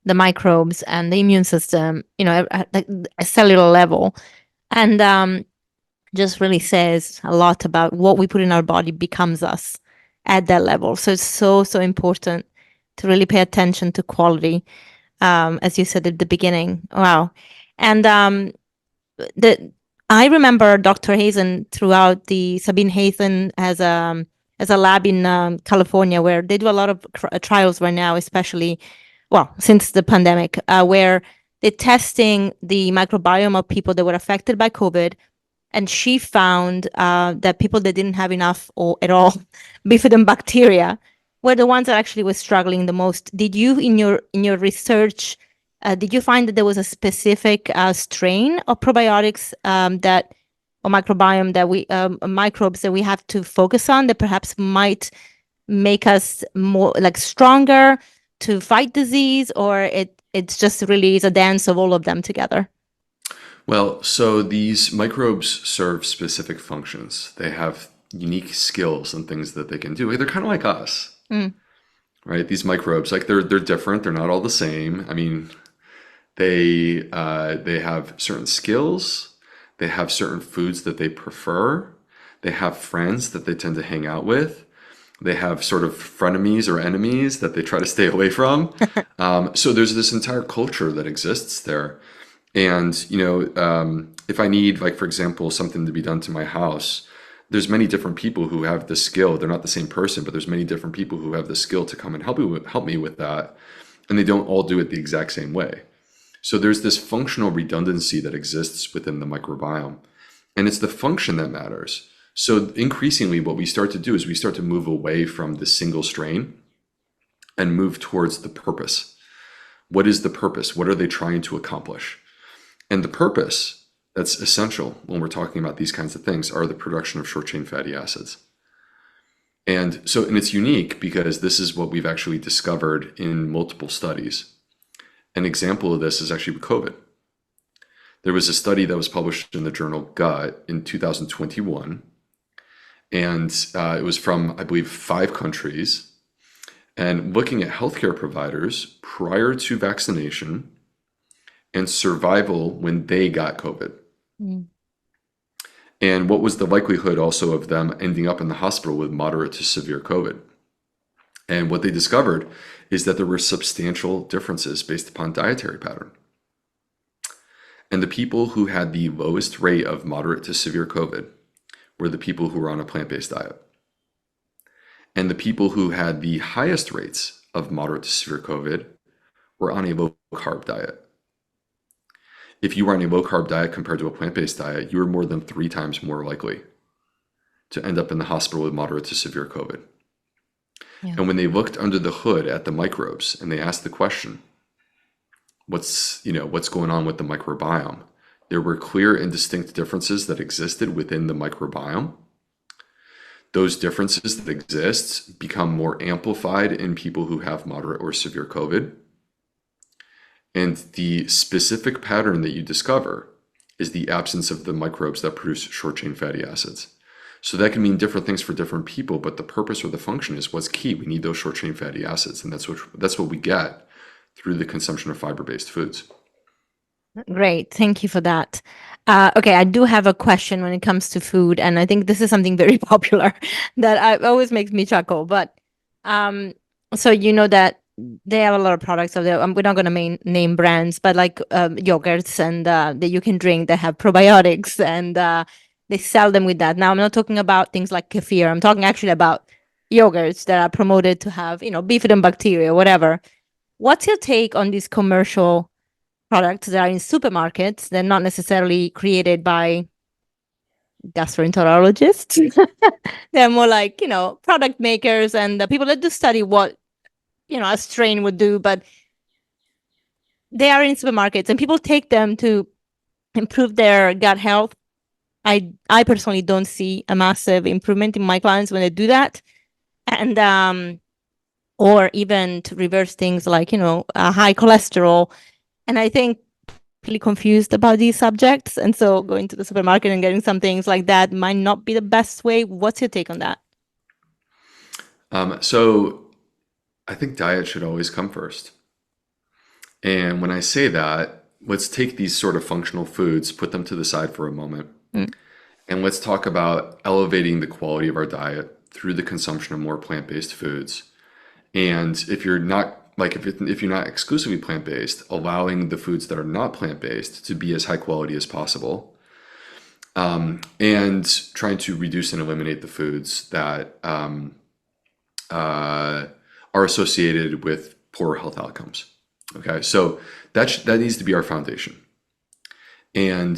the microbes and the immune system, at like a cellular level. And just really says a lot about what we put in our body becomes us at that level. So it's so important to really pay attention to quality, as you said at the beginning. Wow. And I remember Dr. Hazen throughout the Sabine Hazen as a lab in California, where they do a lot of trials right now, especially, well, since the pandemic, where they're testing the microbiome of people that were affected by COVID. And she found that people that didn't have enough or at all bifidobacteria were the ones that actually were struggling the most. Did you, in your research, did you find that there was a specific strain of probiotics or microbiome that microbes that we have to focus on that perhaps might make us more like stronger to fight disease, or it's just really is a dance of all of them together? Well, so these microbes serve specific functions. They have unique skills and things that they can do. They're kind of like us, right? These microbes, like they're different. They're not all the same. I mean, they have certain skills. They have certain foods that they prefer. They have friends that they tend to hang out with. They have sort of frenemies or enemies that they try to stay away from. So there's this entire culture that exists there. And, if I need, like, for example, something to be done to my house, there's many different people who have the skill. They're not the same person, but there's many different people who have the skill to come and help me with that. And they don't all do it the exact same way. So there's this functional redundancy that exists within the microbiome. And it's the function that matters. So increasingly, what we start to do is we start to move away from the single strain and move towards the purpose. What is the purpose? What are they trying to accomplish? And the purpose that's essential when we're talking about these kinds of things are the production of short-chain fatty acids. And it's unique because this is what we've actually discovered in multiple studies. An example of this is actually with COVID. There was a study that was published in the journal Gut in 2021, and it was from, I believe, 5 countries, and looking at healthcare providers prior to vaccination and survival when they got COVID. And what was the likelihood also of them ending up in the hospital with moderate to severe COVID? And what they discovered is that there were substantial differences based upon dietary pattern. And the people who had the lowest rate of moderate to severe COVID were the people who were on a plant-based diet. And the people who had the highest rates of moderate to severe COVID were on a low-carb diet. If you were on a low-carb diet compared to a plant-based diet, you were more than 3 times more likely to end up in the hospital with moderate to severe COVID. Yeah. And when they looked under the hood at the microbes and they asked the question, what's going on with the microbiome? There were clear and distinct differences that existed within the microbiome. Those differences that exist become more amplified in people who have moderate or severe COVID. And the specific pattern that you discover is the absence of the microbes that produce short-chain fatty acids. So that can mean different things for different people, but the purpose or the function is what's key. We need those short-chain fatty acids, and that's what we get through the consumption of fiber-based foods. Great, thank you for that. Okay, I do have a question when it comes to food, and I think this is something very popular that always makes me chuckle. But so that they have a lot of products out there. We're not going to name brands, but like yogurts and that you can drink that have probiotics, and they sell them with that. Now, I'm not talking about things like kefir. I'm talking actually about yogurts that are promoted to have, bifidobacteria, whatever. What's your take on these commercial products that are in supermarkets? They're not necessarily created by gastroenterologists. They're more like, product makers and the people that do study what, a strain would do. But they are in supermarkets and people take them to improve their gut health. I personally don't see a massive improvement in my clients when they do that. And or even to reverse things like, high cholesterol. And I think really confused about these subjects. And so going to the supermarket and getting some things like that might not be the best way. What's your take on that? So I think diet should always come first. And when I say that, let's take these sort of functional foods, put them to the side for a moment, and let's talk about elevating the quality of our diet through the consumption of more plant-based foods. And if you're not if you're not exclusively plant-based, allowing the foods that are not plant-based to be as high quality as possible, and trying to reduce and eliminate the foods that are associated with poor health outcomes. Okay, so that needs to be our foundation. And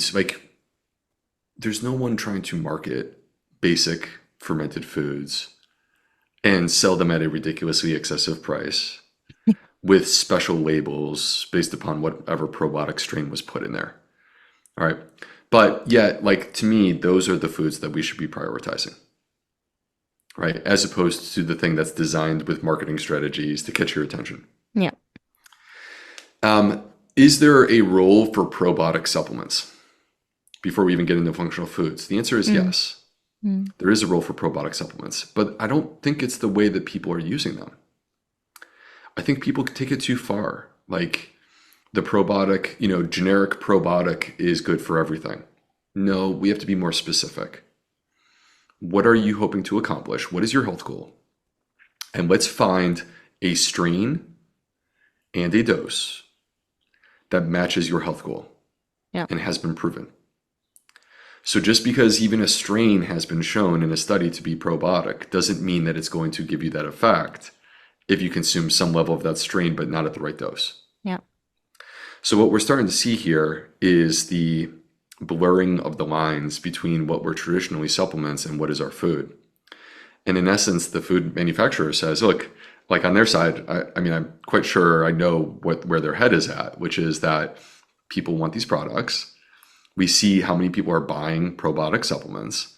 there's no one trying to market basic fermented foods and sell them at a ridiculously excessive price with special labels based upon whatever probiotic strain was put in there. All right. But yet, to me, those are the foods that we should be prioritizing, right? As opposed to the thing that's designed with marketing strategies to catch your attention. Yeah. Is there a role for probiotic supplements before we even get into functional foods? The answer is yes. There is a role for probiotic supplements, but I don't think it's the way that people are using them. I think people take it too far. The probiotic, generic probiotic is good for everything. No, we have to be more specific. What are you hoping to accomplish? What is your health goal? And let's find a strain and a dose that matches your health goal and has been proven. So just because even a strain has been shown in a study to be probiotic doesn't mean that it's going to give you that effect if you consume some level of that strain, but not at the right dose. Yeah. So what we're starting to see here is the blurring of the lines between what were traditionally supplements and what is our food. And in essence, the food manufacturer says, look, on their side, I'm quite sure I know where their head is at, which is that people want these products. We see how many people are buying probiotic supplements.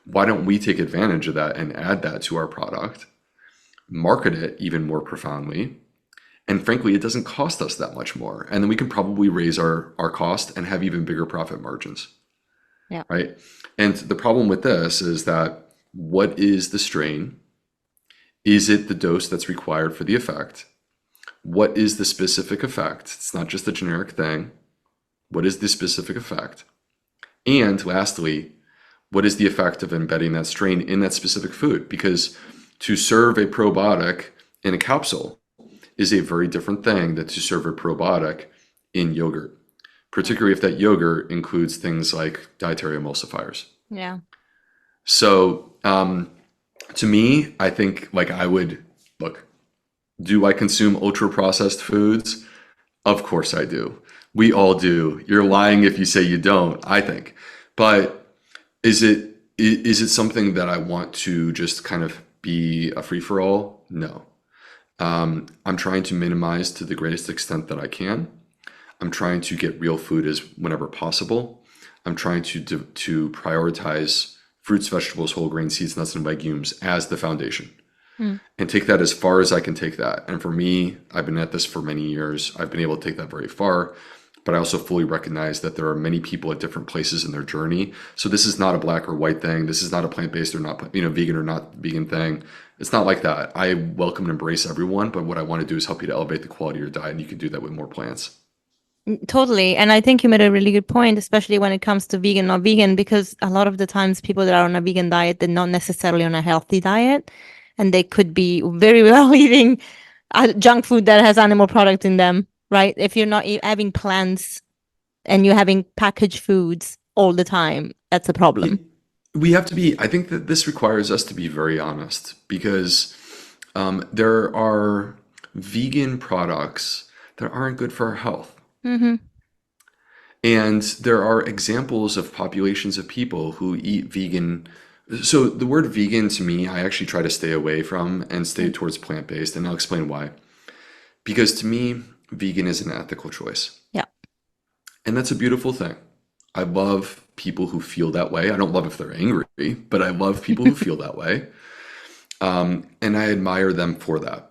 Why don't we take advantage of that and add that to our product, market it even more profoundly, and frankly, it doesn't cost us that much more. And then we can probably raise our cost and have even bigger profit margins. Yeah. Right? And the problem with this is that what is the strain? Is it the dose that's required for the effect? What is the specific effect? It's not just a generic thing. What is the specific effect? And lastly, what is the effect of embedding that strain in that specific food? Because to serve a probiotic in a capsule is a very different thing than to serve a probiotic in yogurt, particularly if that yogurt includes things like dietary emulsifiers. Yeah. So to me, I think I would, do I consume ultra processed foods? Of course I do. We all do. You're lying if you say you don't, I think. But is it something that I want to just kind of be a free-for-all? No. I'm trying to minimize to the greatest extent that I can. I'm trying to get real food as whenever possible. I'm trying to prioritize fruits, vegetables, whole grain, seeds, nuts, and legumes as the foundation. And take that as far as I can take that. And for me, I've been at this for many years. I've been able to take that very far. But I also fully recognize that there are many people at different places in their journey. So this is not a black or white thing. This is not a plant-based or not, vegan or not vegan thing. It's not like that. I welcome and embrace everyone, but what I want to do is help you to elevate the quality of your diet, and you can do that with more plants. Totally. And I think you made a really good point, especially when it comes to vegan, not vegan, because a lot of the times people that are on a vegan diet, they're not necessarily on a healthy diet, and they could be very well eating junk food that has animal product in them, right? If you're not having plants and you're having packaged foods all the time, that's a problem. We have to be, I think that this requires us to be very honest, because there are vegan products that aren't good for our health. Mm-hmm. And there are examples of populations of people who eat vegan. So the word vegan to me, I actually try to stay away from and stay towards plant-based, and I'll explain why. Because to me, vegan is an ethical choice. Yeah. And that's a beautiful thing. I love people who feel that way. I don't love if they're angry, but I love people who feel that way. And I admire them for that.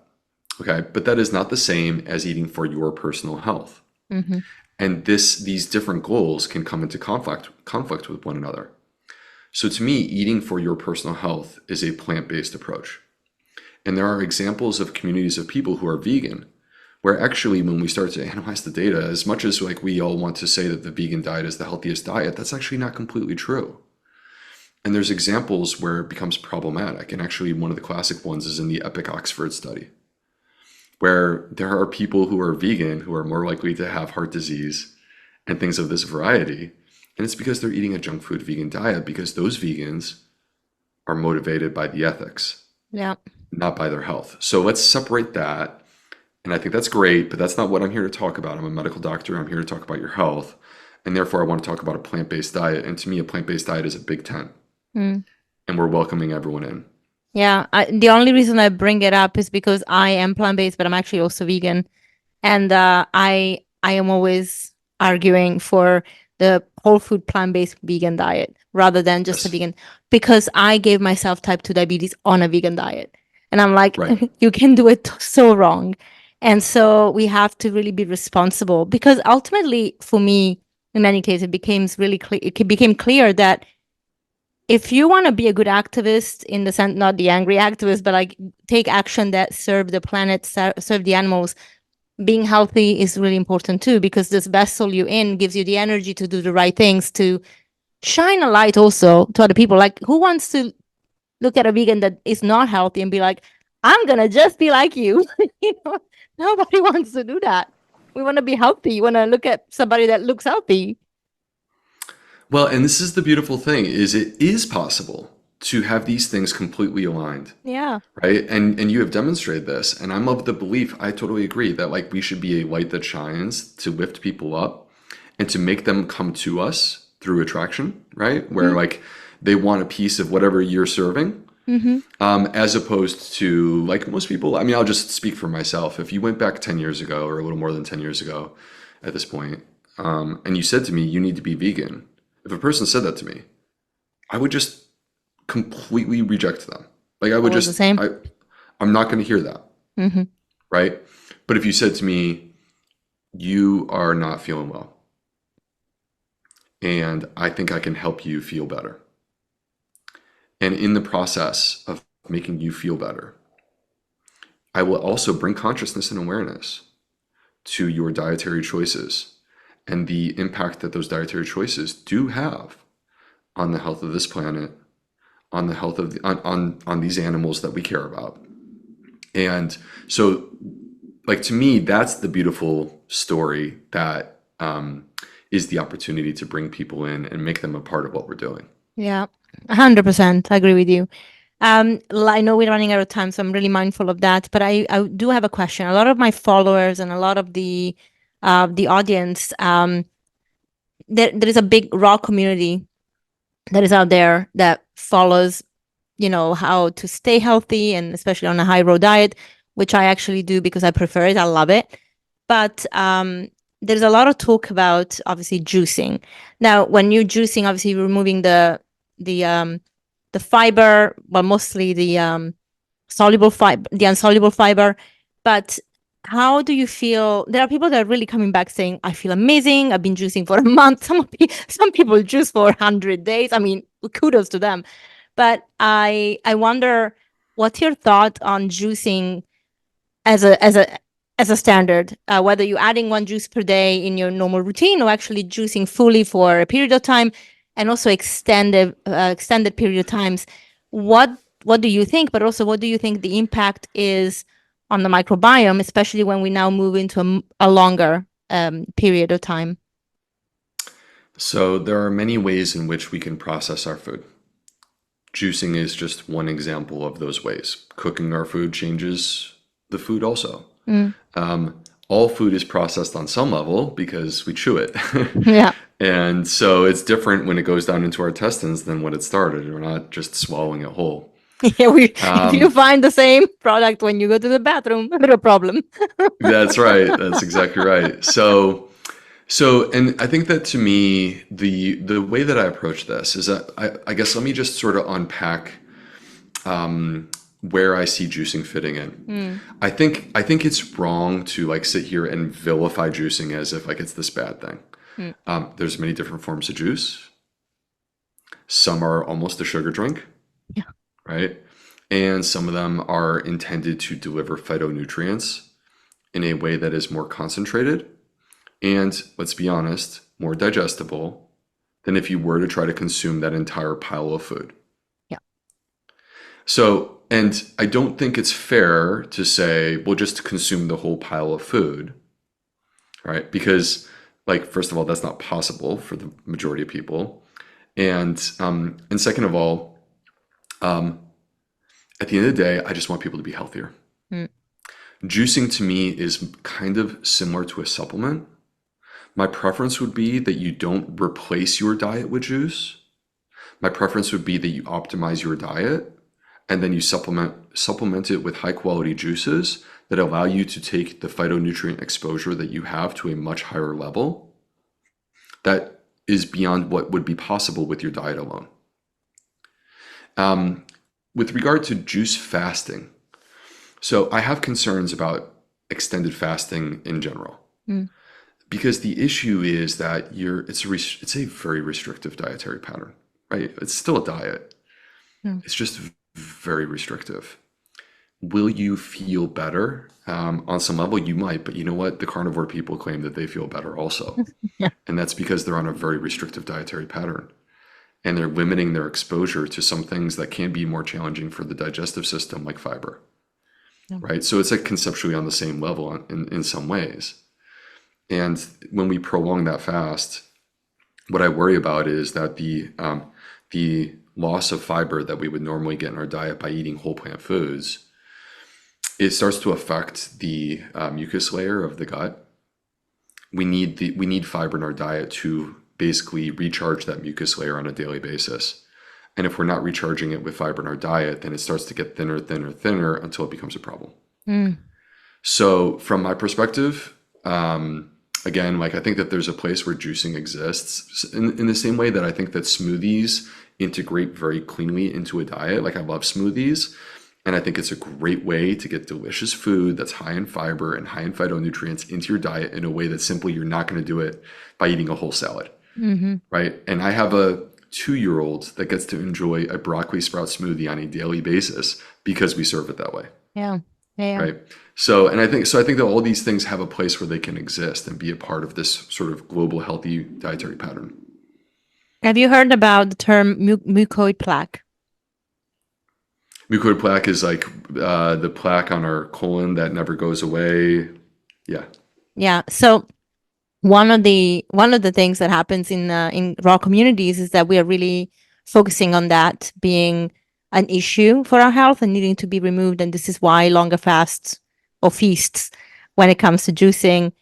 Okay. But that is not the same as eating for your personal health. Mm-hmm. And these different goals can come into conflict with one another. So to me, eating for your personal health is a plant-based approach. And there are examples of communities of people who are vegan, where actually when we start to analyze the data, as much as like we all want to say that the vegan diet is the healthiest diet, that's actually not completely true. And there's examples where it becomes problematic. And actually one of the classic ones is in the EPIC Oxford study, where there are people who are vegan who are more likely to have heart disease and things of this variety. And it's because they're eating a junk food vegan diet, because those vegans are motivated by the ethics, not by their health. So let's separate that. And I think that's great, but that's not what I'm here to talk about. I'm a medical doctor. I'm here to talk about your health. And therefore, I want to talk about a plant-based diet. And to me, a plant-based diet is a big tent. And we're welcoming everyone in. Yeah. The only reason I bring it up is because I am plant-based, but I'm actually also vegan. And I am always arguing for the whole food plant-based vegan diet rather than just a vegan, because I gave myself type 2 diabetes on a vegan diet. And I'm like, you can do it so wrong. And so we have to really be responsible, because ultimately for me, in many cases, it became really clear. It became clear that if you want to be a good activist, in the sense, not the angry activist, but like take action that serve the planet, serve the animals, being healthy is really important too, because this vessel you're in gives you the energy to do the right things, to shine a light also to other people. Like, who wants to look at a vegan that is not healthy and be like, I'm gonna just be like you? You know, nobody wants to do that. We want to be healthy. You want to look at somebody that looks healthy. Well, and this is the beautiful thing, is it is possible to have these things completely aligned. Yeah. Right. And you have demonstrated this. And I'm of the belief, I totally agree, that like we should be a light that shines to lift people up and to make them come to us through attraction, right? Where like they want a piece of whatever you're serving. As opposed to like most people. I mean, I'll just speak for myself. If you went back 10 years ago, or a little more than 10 years ago at this point, and you said to me, you need to be vegan. If a person said that to me, I would just completely reject them. Like I would just, the same. I'm not going to hear that. Right. But if you said to me, you are not feeling well, and I think I can help you feel better. And in the process of making you feel better, I will also bring consciousness and awareness to your dietary choices and the impact that those dietary choices do have on the health of this planet, on the health of on these animals that we care about. And so, like, to me, that's the beautiful story that is the opportunity to bring people in and make them a part of what we're doing. Yeah. 100%. I agree with you. I know we're running out of time, so I'm really mindful of that. But I do have a question. A lot of my followers and a lot of the audience, there is a big raw community that is out there that follows, you know, how to stay healthy, and especially on a high raw diet, which I actually do because I prefer it. I love it. But there's a lot of talk about obviously juicing. Now, when you're juicing, obviously you're removing the fiber, well, mostly the soluble fiber, the insoluble fiber. But how do you feel? There are people that are really coming back saying, I feel amazing. I've been juicing for a month. Some people juice for 100 days. I mean, kudos to them. But I wonder, what's your thought on juicing as a standard, whether you're adding one juice per day in your normal routine or actually juicing fully for a period of time, and also extended period of times. What do you think? But also, what do you think the impact is on the microbiome, especially when we now move into a longer period of time? So there are many ways in which we can process our food. Juicing is just one example of those ways. Cooking our food changes the food also. All food is processed on some level because we chew it. Yeah. And so it's different when it goes down into our intestines than when it started. We're not just swallowing it whole. Yeah, if you Um, find the same product when you go to the bathroom, no problem. that's right. That's exactly right. And I think that to me, the way that I approach this is that I guess let me just sort of unpack where I see juicing fitting in. Mm, I think it's wrong to like sit here and vilify juicing as if like it's this bad thing. mm, There's many different forms of juice. Some are almost a sugar drink, yeah. right? And some of them are intended to deliver phytonutrients in a way that is more concentrated and, let's be honest, more digestible than if you were to try to consume that entire pile of food. Yeah. So, and I don't think it's fair to say, well, just consume the whole pile of food, right? Because, like, first of all, that's not possible for the majority of people. And second of all, at the end of the day, I just want people to be healthier. Mm, Juicing to me is kind of similar to a supplement. My preference would be that you don't replace your diet with juice. My preference would be that you optimize your diet and then you supplement it with high quality juices that allow you to take the phytonutrient exposure that you have to a much higher level that is beyond what would be possible with your diet alone. With regard to juice fasting, so I have concerns about extended fasting in general. mm, Because the issue is that it's a very restrictive dietary pattern, right? It's still a diet. mm. It's just very restrictive. Will you feel better? On some level, you might, but you know what? The carnivore people claim that they feel better also. Yeah. And that's because they're on a very restrictive dietary pattern. And they're limiting their exposure to some things that can be more challenging for the digestive system, like fiber, Yeah. right? So it's like conceptually on the same level in some ways. And when we prolong that fast, what I worry about is that the loss of fiber that we would normally get in our diet by eating whole plant foods, it starts to affect the mucus layer of the gut. We need fiber in our diet to basically recharge that mucus layer on a daily basis. And if we're not recharging it with fiber in our diet, then it starts to get thinner, thinner, thinner until it becomes a problem. Mm, So from my perspective, again, like I think that there's a place where juicing exists in the same way that I think that smoothies integrate very cleanly into a diet. Like I love smoothies, and I think it's a great way to get delicious food that's high in fiber and high in phytonutrients into your diet in a way that simply you're not going to do it by eating a whole salad, mm-hmm. right? And I have a 2-year-old that gets to enjoy a broccoli sprout smoothie on a daily basis because we serve it that way. Yeah. Yeah. Right. So I think that all these things have a place where they can exist and be a part of this sort of global healthy dietary pattern. Have you heard about the term mucoid plaque? Mucoid plaque is like the plaque on our colon that never goes away. Yeah. Yeah. So one of the things that happens in raw communities is that we are really focusing on that being an issue for our health and needing to be removed. And this is why longer fasts or feasts, when it comes to juicing,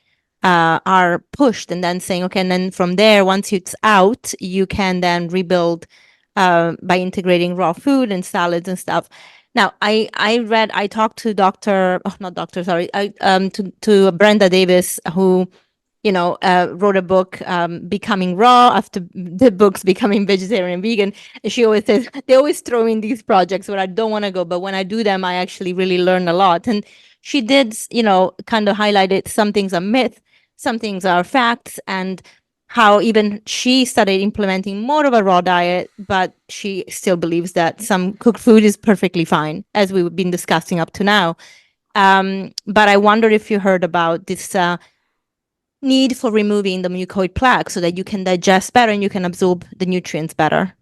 are pushed, and then saying, okay, and then from there, once it's out, you can then rebuild by integrating raw food and salads and stuff. Now, I talked to to Brenda Davis, who wrote a book, Becoming Raw, after the book's Becoming Vegetarian and Vegan. And she always says, they always throw in these projects where I don't want to go, but when I do them, I actually really learn a lot. And she did, kind of highlighted some things are myth, some things are facts, and how even she started implementing more of a raw diet, but she still believes that some cooked food is perfectly fine, as we've been discussing up to now. But I wonder if you heard about this need for removing the mucoid plaque so that you can digest better and you can absorb the nutrients better.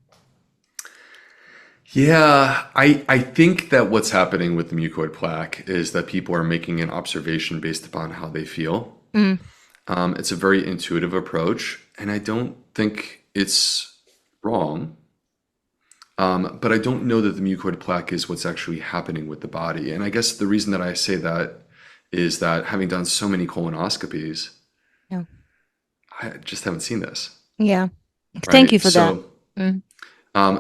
Yeah, I think that what's happening with the mucoid plaque is that people are making an observation based upon how they feel. Mm. It's a very intuitive approach, and I don't think it's wrong. But I don't know that the mucoid plaque is what's actually happening with the body. And I guess the reason that I say that is that having done so many colonoscopies, I just haven't seen this. Yeah. Right? Thank you for So, that.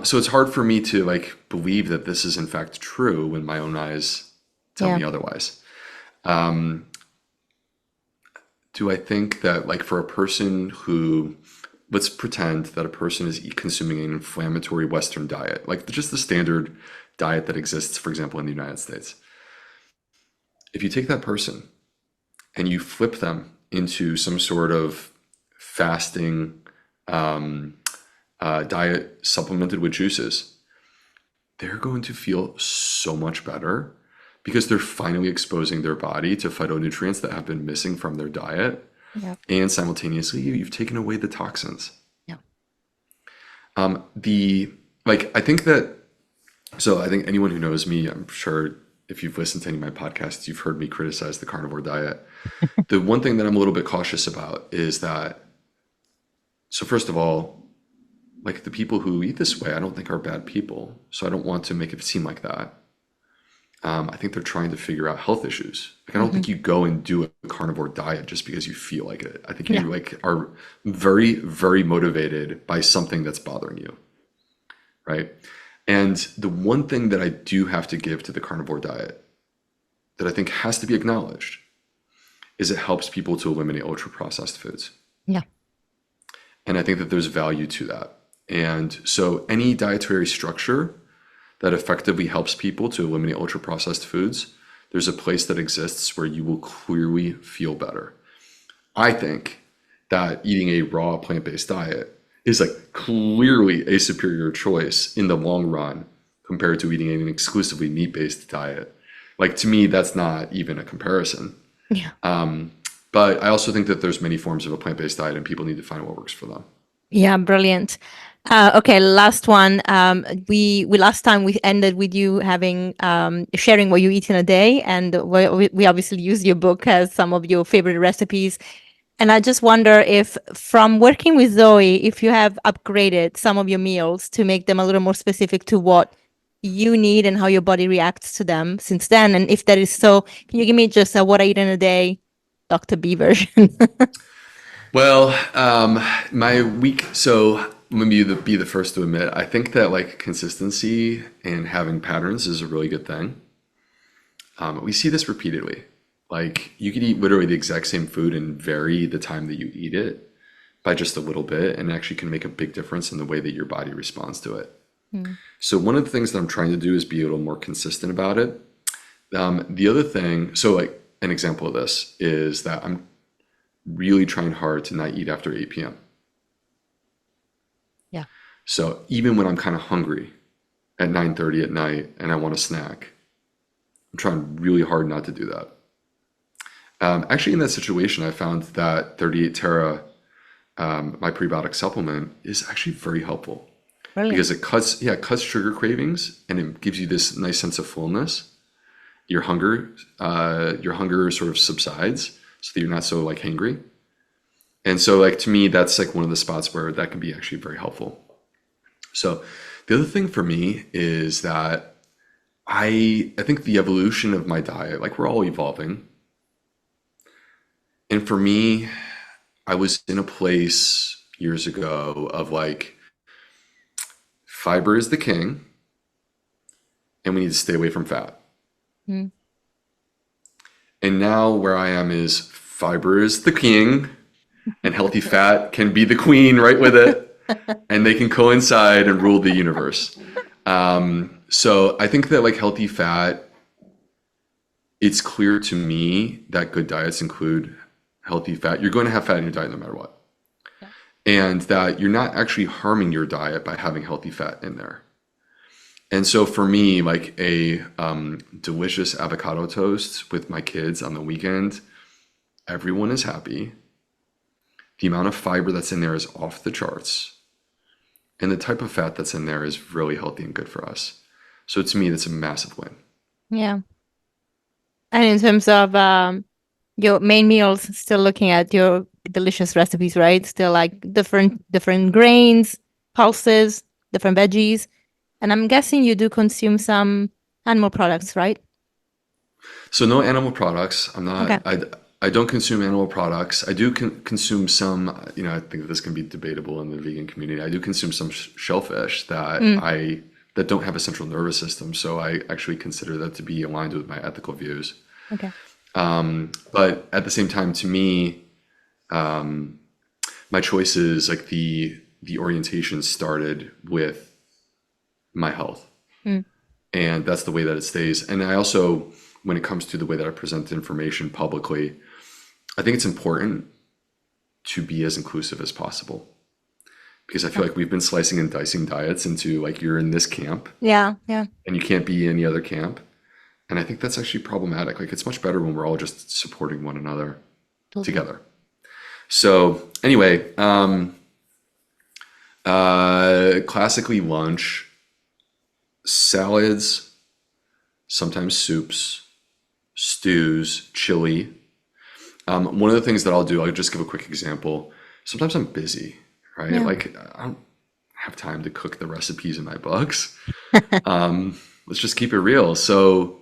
So it's hard for me to like believe that this is in fact true when my own eyes tell me otherwise. Do I think that like for a person who, let's pretend that a person is consuming an inflammatory Western diet, like just the standard diet that exists, for example, in the United States. If you take that person and you flip them into some sort of fasting diet supplemented with juices, they're going to feel so much better because they're finally exposing their body to phytonutrients that have been missing from their diet. Yeah. And simultaneously, you've taken away the toxins. Yeah. I think that, so I think anyone who knows me, I'm sure if you've listened to any of my podcasts, you've heard me criticize the carnivore diet. The one thing that I'm a little bit cautious about is that, so first of all, like the people who eat this way, I don't think are bad people. So I don't want to make it seem like that. I think they're trying to figure out health issues. Like I don't think you go and do a carnivore diet just because you feel like it. I think you like are very, very motivated by something that's bothering you, right? And the one thing that I do have to give to the carnivore diet that I think has to be acknowledged is it helps people to eliminate ultra-processed foods. Yeah. And I think that there's value to that. And so any dietary structure that effectively helps people to eliminate ultra-processed foods, there's a place that exists where you will clearly feel better. I think that eating a raw plant-based diet is like clearly a superior choice in the long run compared to eating an exclusively meat-based diet. Like to me, that's not even a comparison. Yeah. But I also think that there's many forms of a plant-based diet and people need to find what works for them. Yeah, brilliant. Okay, last one. We last time we ended with you having sharing what you eat in a day, and we obviously use your book as some of your favorite recipes. And I just wonder if, from working with Zoe, if you have upgraded some of your meals to make them a little more specific to what you need and how your body reacts to them since then. And if that is so, can you give me just a what I eat in a day, Dr. B version? Well, my week, so let me be the first to admit, I think that like consistency and having patterns is a really good thing. We see this repeatedly. Like you could eat literally the exact same food and vary the time that you eat it by just a little bit, and actually can make a big difference in the way that your body responds to it. So one of the things that I'm trying to do is be a little more consistent about it. The other thing, so like an example of this is that I'm really trying hard to not eat after 8 p.m. Yeah. So even when I'm kind of hungry at 9:30 at night and I want a snack, I'm trying really hard not to do that. Actually, in that situation, I found that 38 TERA, my prebiotic supplement, is actually very helpful. Brilliant. Because it cuts sugar cravings and it gives you this nice sense of fullness. Your hunger sort of subsides so that you're not so like hangry. And so like to me, that's like one of the spots where that can be actually very helpful. So the other thing for me is that I think the evolution of my diet, like we're all evolving. And for me, I was in a place years ago of like, fiber is the king, and we need to stay away from fat. And now where I am is fiber is the king, and healthy fat can be the queen right with it, and they can coincide and rule the universe. So I think that like healthy fat, it's clear to me that good diets include healthy fat. You're going to have fat in your diet no matter what. And that you're not actually harming your diet by having healthy fat in there. And so for me, like a delicious avocado toast with my kids on the weekend, everyone is happy. The amount of fiber that's in there is off the charts. And the type of fat that's in there is really healthy and good for us. So to me, that's a massive win. Yeah. And in terms of your main meals, still looking at your delicious recipes, right? Still like different grains, pulses, different veggies. And I'm guessing you do consume some animal products, right? So no animal products. I'm not. Okay. I don't consume animal products. I do consume some, I think this can be debatable in the vegan community. I do consume some shellfish that don't have a central nervous system. So I actually consider that to be aligned with my ethical views. Okay. But at the same time, to me, my choices, like the orientation started with my health. And that's the way that it stays. And I also, when it comes to the way that I present information publicly, I think it's important to be as inclusive as possible, because I feel like we've been slicing and dicing diets into like, you're in this camp. Yeah. Yeah. And you can't be any other camp. And I think that's actually problematic. Like, it's much better when we're all just supporting one another together. So anyway, classically lunch, salads, sometimes soups, stews, chili. One of the things that I'll do, I'll just give a quick example. Sometimes I'm busy, right? Yeah. Like, I don't have time to cook the recipes in my books. Let's just keep it real. So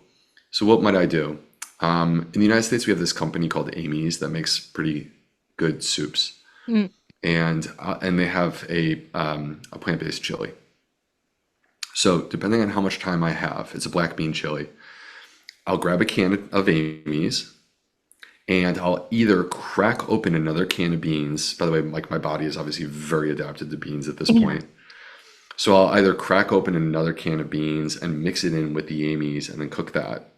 what might I do? In the United States, we have this company called Amy's that makes pretty good soups. And they have a plant-based chili. So depending on how much time I have, it's a black bean chili. I'll grab a can of Amy's, and I'll either crack open another can of beans. By the way, like, my body is obviously very adapted to beans at this point. So I'll either crack open another can of beans and mix it in with the Amy's and then cook that.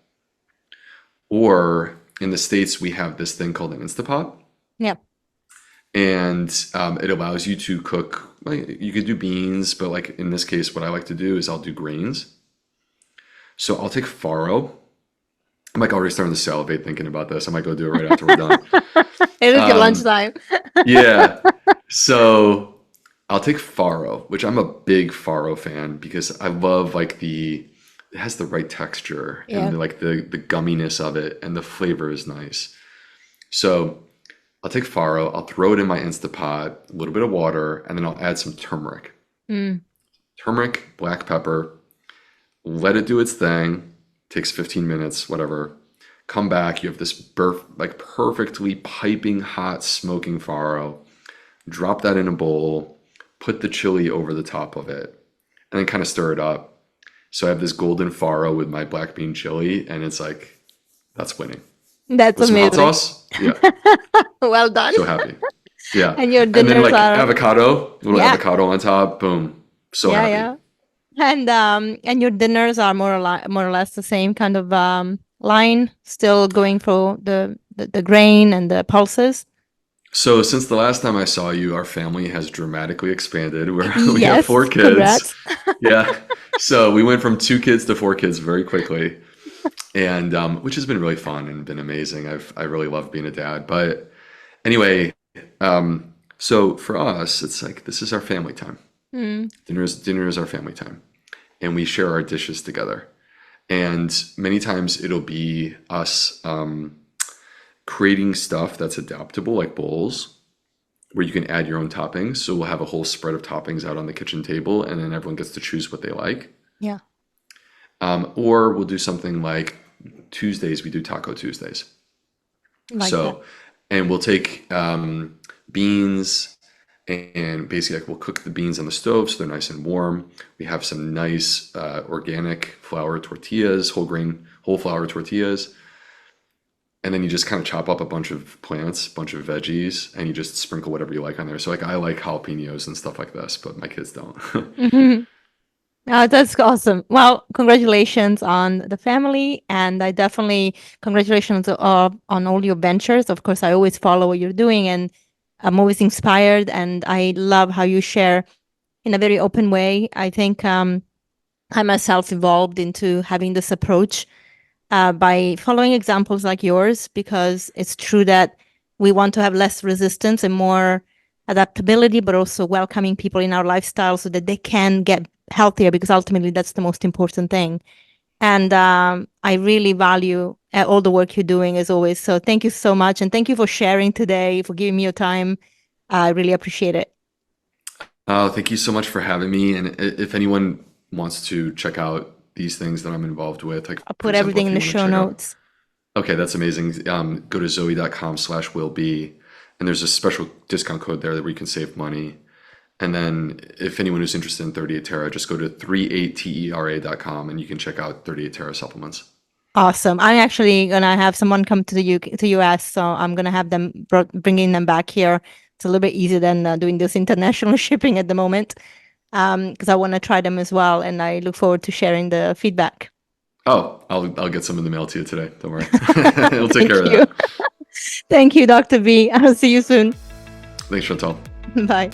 Or in the States, we have this thing called an Instapot. Yeah. And it allows you to cook, like, you could do beans, but like in this case, what I like to do is I'll do grains. So I'll take farro. I'm like already starting to salivate thinking about this. I might go do it right after we're done. It is your lunchtime. Yeah. So I'll take farro, which I'm a big farro fan because I love like it has the right texture and like the gumminess of it, and the flavor is nice. So I'll take farro, I'll throw it in my Instapot, a little bit of water, and then I'll add some turmeric. Turmeric, black pepper, let it do its thing. Takes 15 minutes, whatever. Come back, you have this perfectly piping hot smoking farro. Drop that in a bowl, put the chili over the top of it, and then kind of stir it up. So I have this golden farro with my black bean chili, and it's like, that's winning. That's with amazing. Some hot sauce. Yeah. Well done. So happy. Yeah. And your dinners then like are avocado, a little avocado on top. Boom. So happy. Yeah. And your dinners are more or less the same kind of line, still going for the grain and the pulses. So since the last time I saw you, our family has dramatically expanded. We have Yes, 4 kids. congrats. Yeah. So we went from 2 kids to 4 kids very quickly, and which has been really fun and been amazing. I really love being a dad. But anyway, so for us, it's like, this is our family time. Dinner is our family time, and we share our dishes together. And many times it'll be us creating stuff that's adaptable, like bowls, where you can add your own toppings. So we'll have a whole spread of toppings out on the kitchen table, and then everyone gets to choose what they like. Yeah. Or we'll do something like Tuesdays, we do Taco Tuesdays. And we'll take beans, and basically like we'll cook the beans on the stove so they're nice and warm. We have some nice organic flour tortillas, whole flour tortillas. And then you just kind of chop up a bunch of plants, a bunch of veggies, and you just sprinkle whatever you like on there. So like, I like jalapenos and stuff like this, but my kids don't. Oh, that's awesome. Well, congratulations on the family, and I definitely congratulations on all your ventures. Of course, I always follow what you're doing, and I'm always inspired, and I love how you share in a very open way. I think I myself evolved into having this approach by following examples like yours, because it's true that we want to have less resistance and more adaptability, but also welcoming people in our lifestyle so that they can get healthier, because ultimately that's the most important thing. And I really value all the work you're doing as always. So thank you so much. And thank you for sharing today, for giving me your time. I really appreciate it. Thank you so much for having me. And if anyone wants to check out these things that I'm involved with, like, I'll put everything in the show notes. Okay, that's amazing. Go to zoe.com/willbe, and there's a special discount code there where you can save money. And then if anyone who's interested in 38 TERA, just go to 38tera.com and you can check out 38 TERA supplements. Awesome. I'm actually gonna have someone come to the UK, to US, so I'm gonna have them bringing them back here. It's a little bit easier than doing this international shipping at the moment, because I want to try them as well, and I look forward to sharing the feedback. Oh, I'll get some in the mail to you today. Don't worry. We'll take care of that. Thank you, Dr. B. I'll see you soon. Thanks, Chantal. Bye.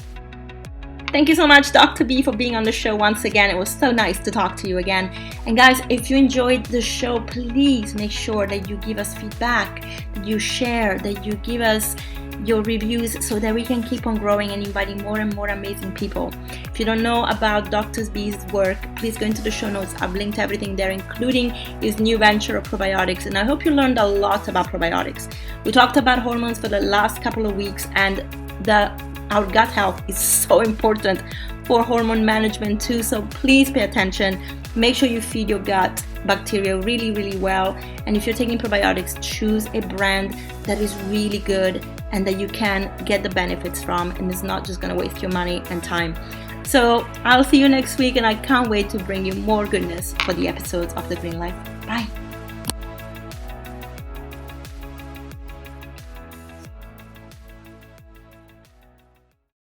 Thank you so much, Dr. B, for being on the show once again. It was so nice to talk to you again. And guys, if you enjoyed the show, please make sure that you give us feedback, that you share, that you give us your reviews so that we can keep on growing and inviting more and more amazing people. If you don't know about Dr. B's work, please go into the show notes. I've linked everything there, including his new venture of probiotics. And I hope you learned a lot about probiotics. We talked about hormones for the last couple of weeks, and our gut health is so important for hormone management too. So please pay attention. Make sure you feed your gut bacteria really, really well. And if you're taking probiotics, choose a brand that is really good and that you can get the benefits from, and it's not just going to waste your money and time. So I'll see you next week, and I can't wait to bring you more goodness for the episodes of The Green Life. Bye.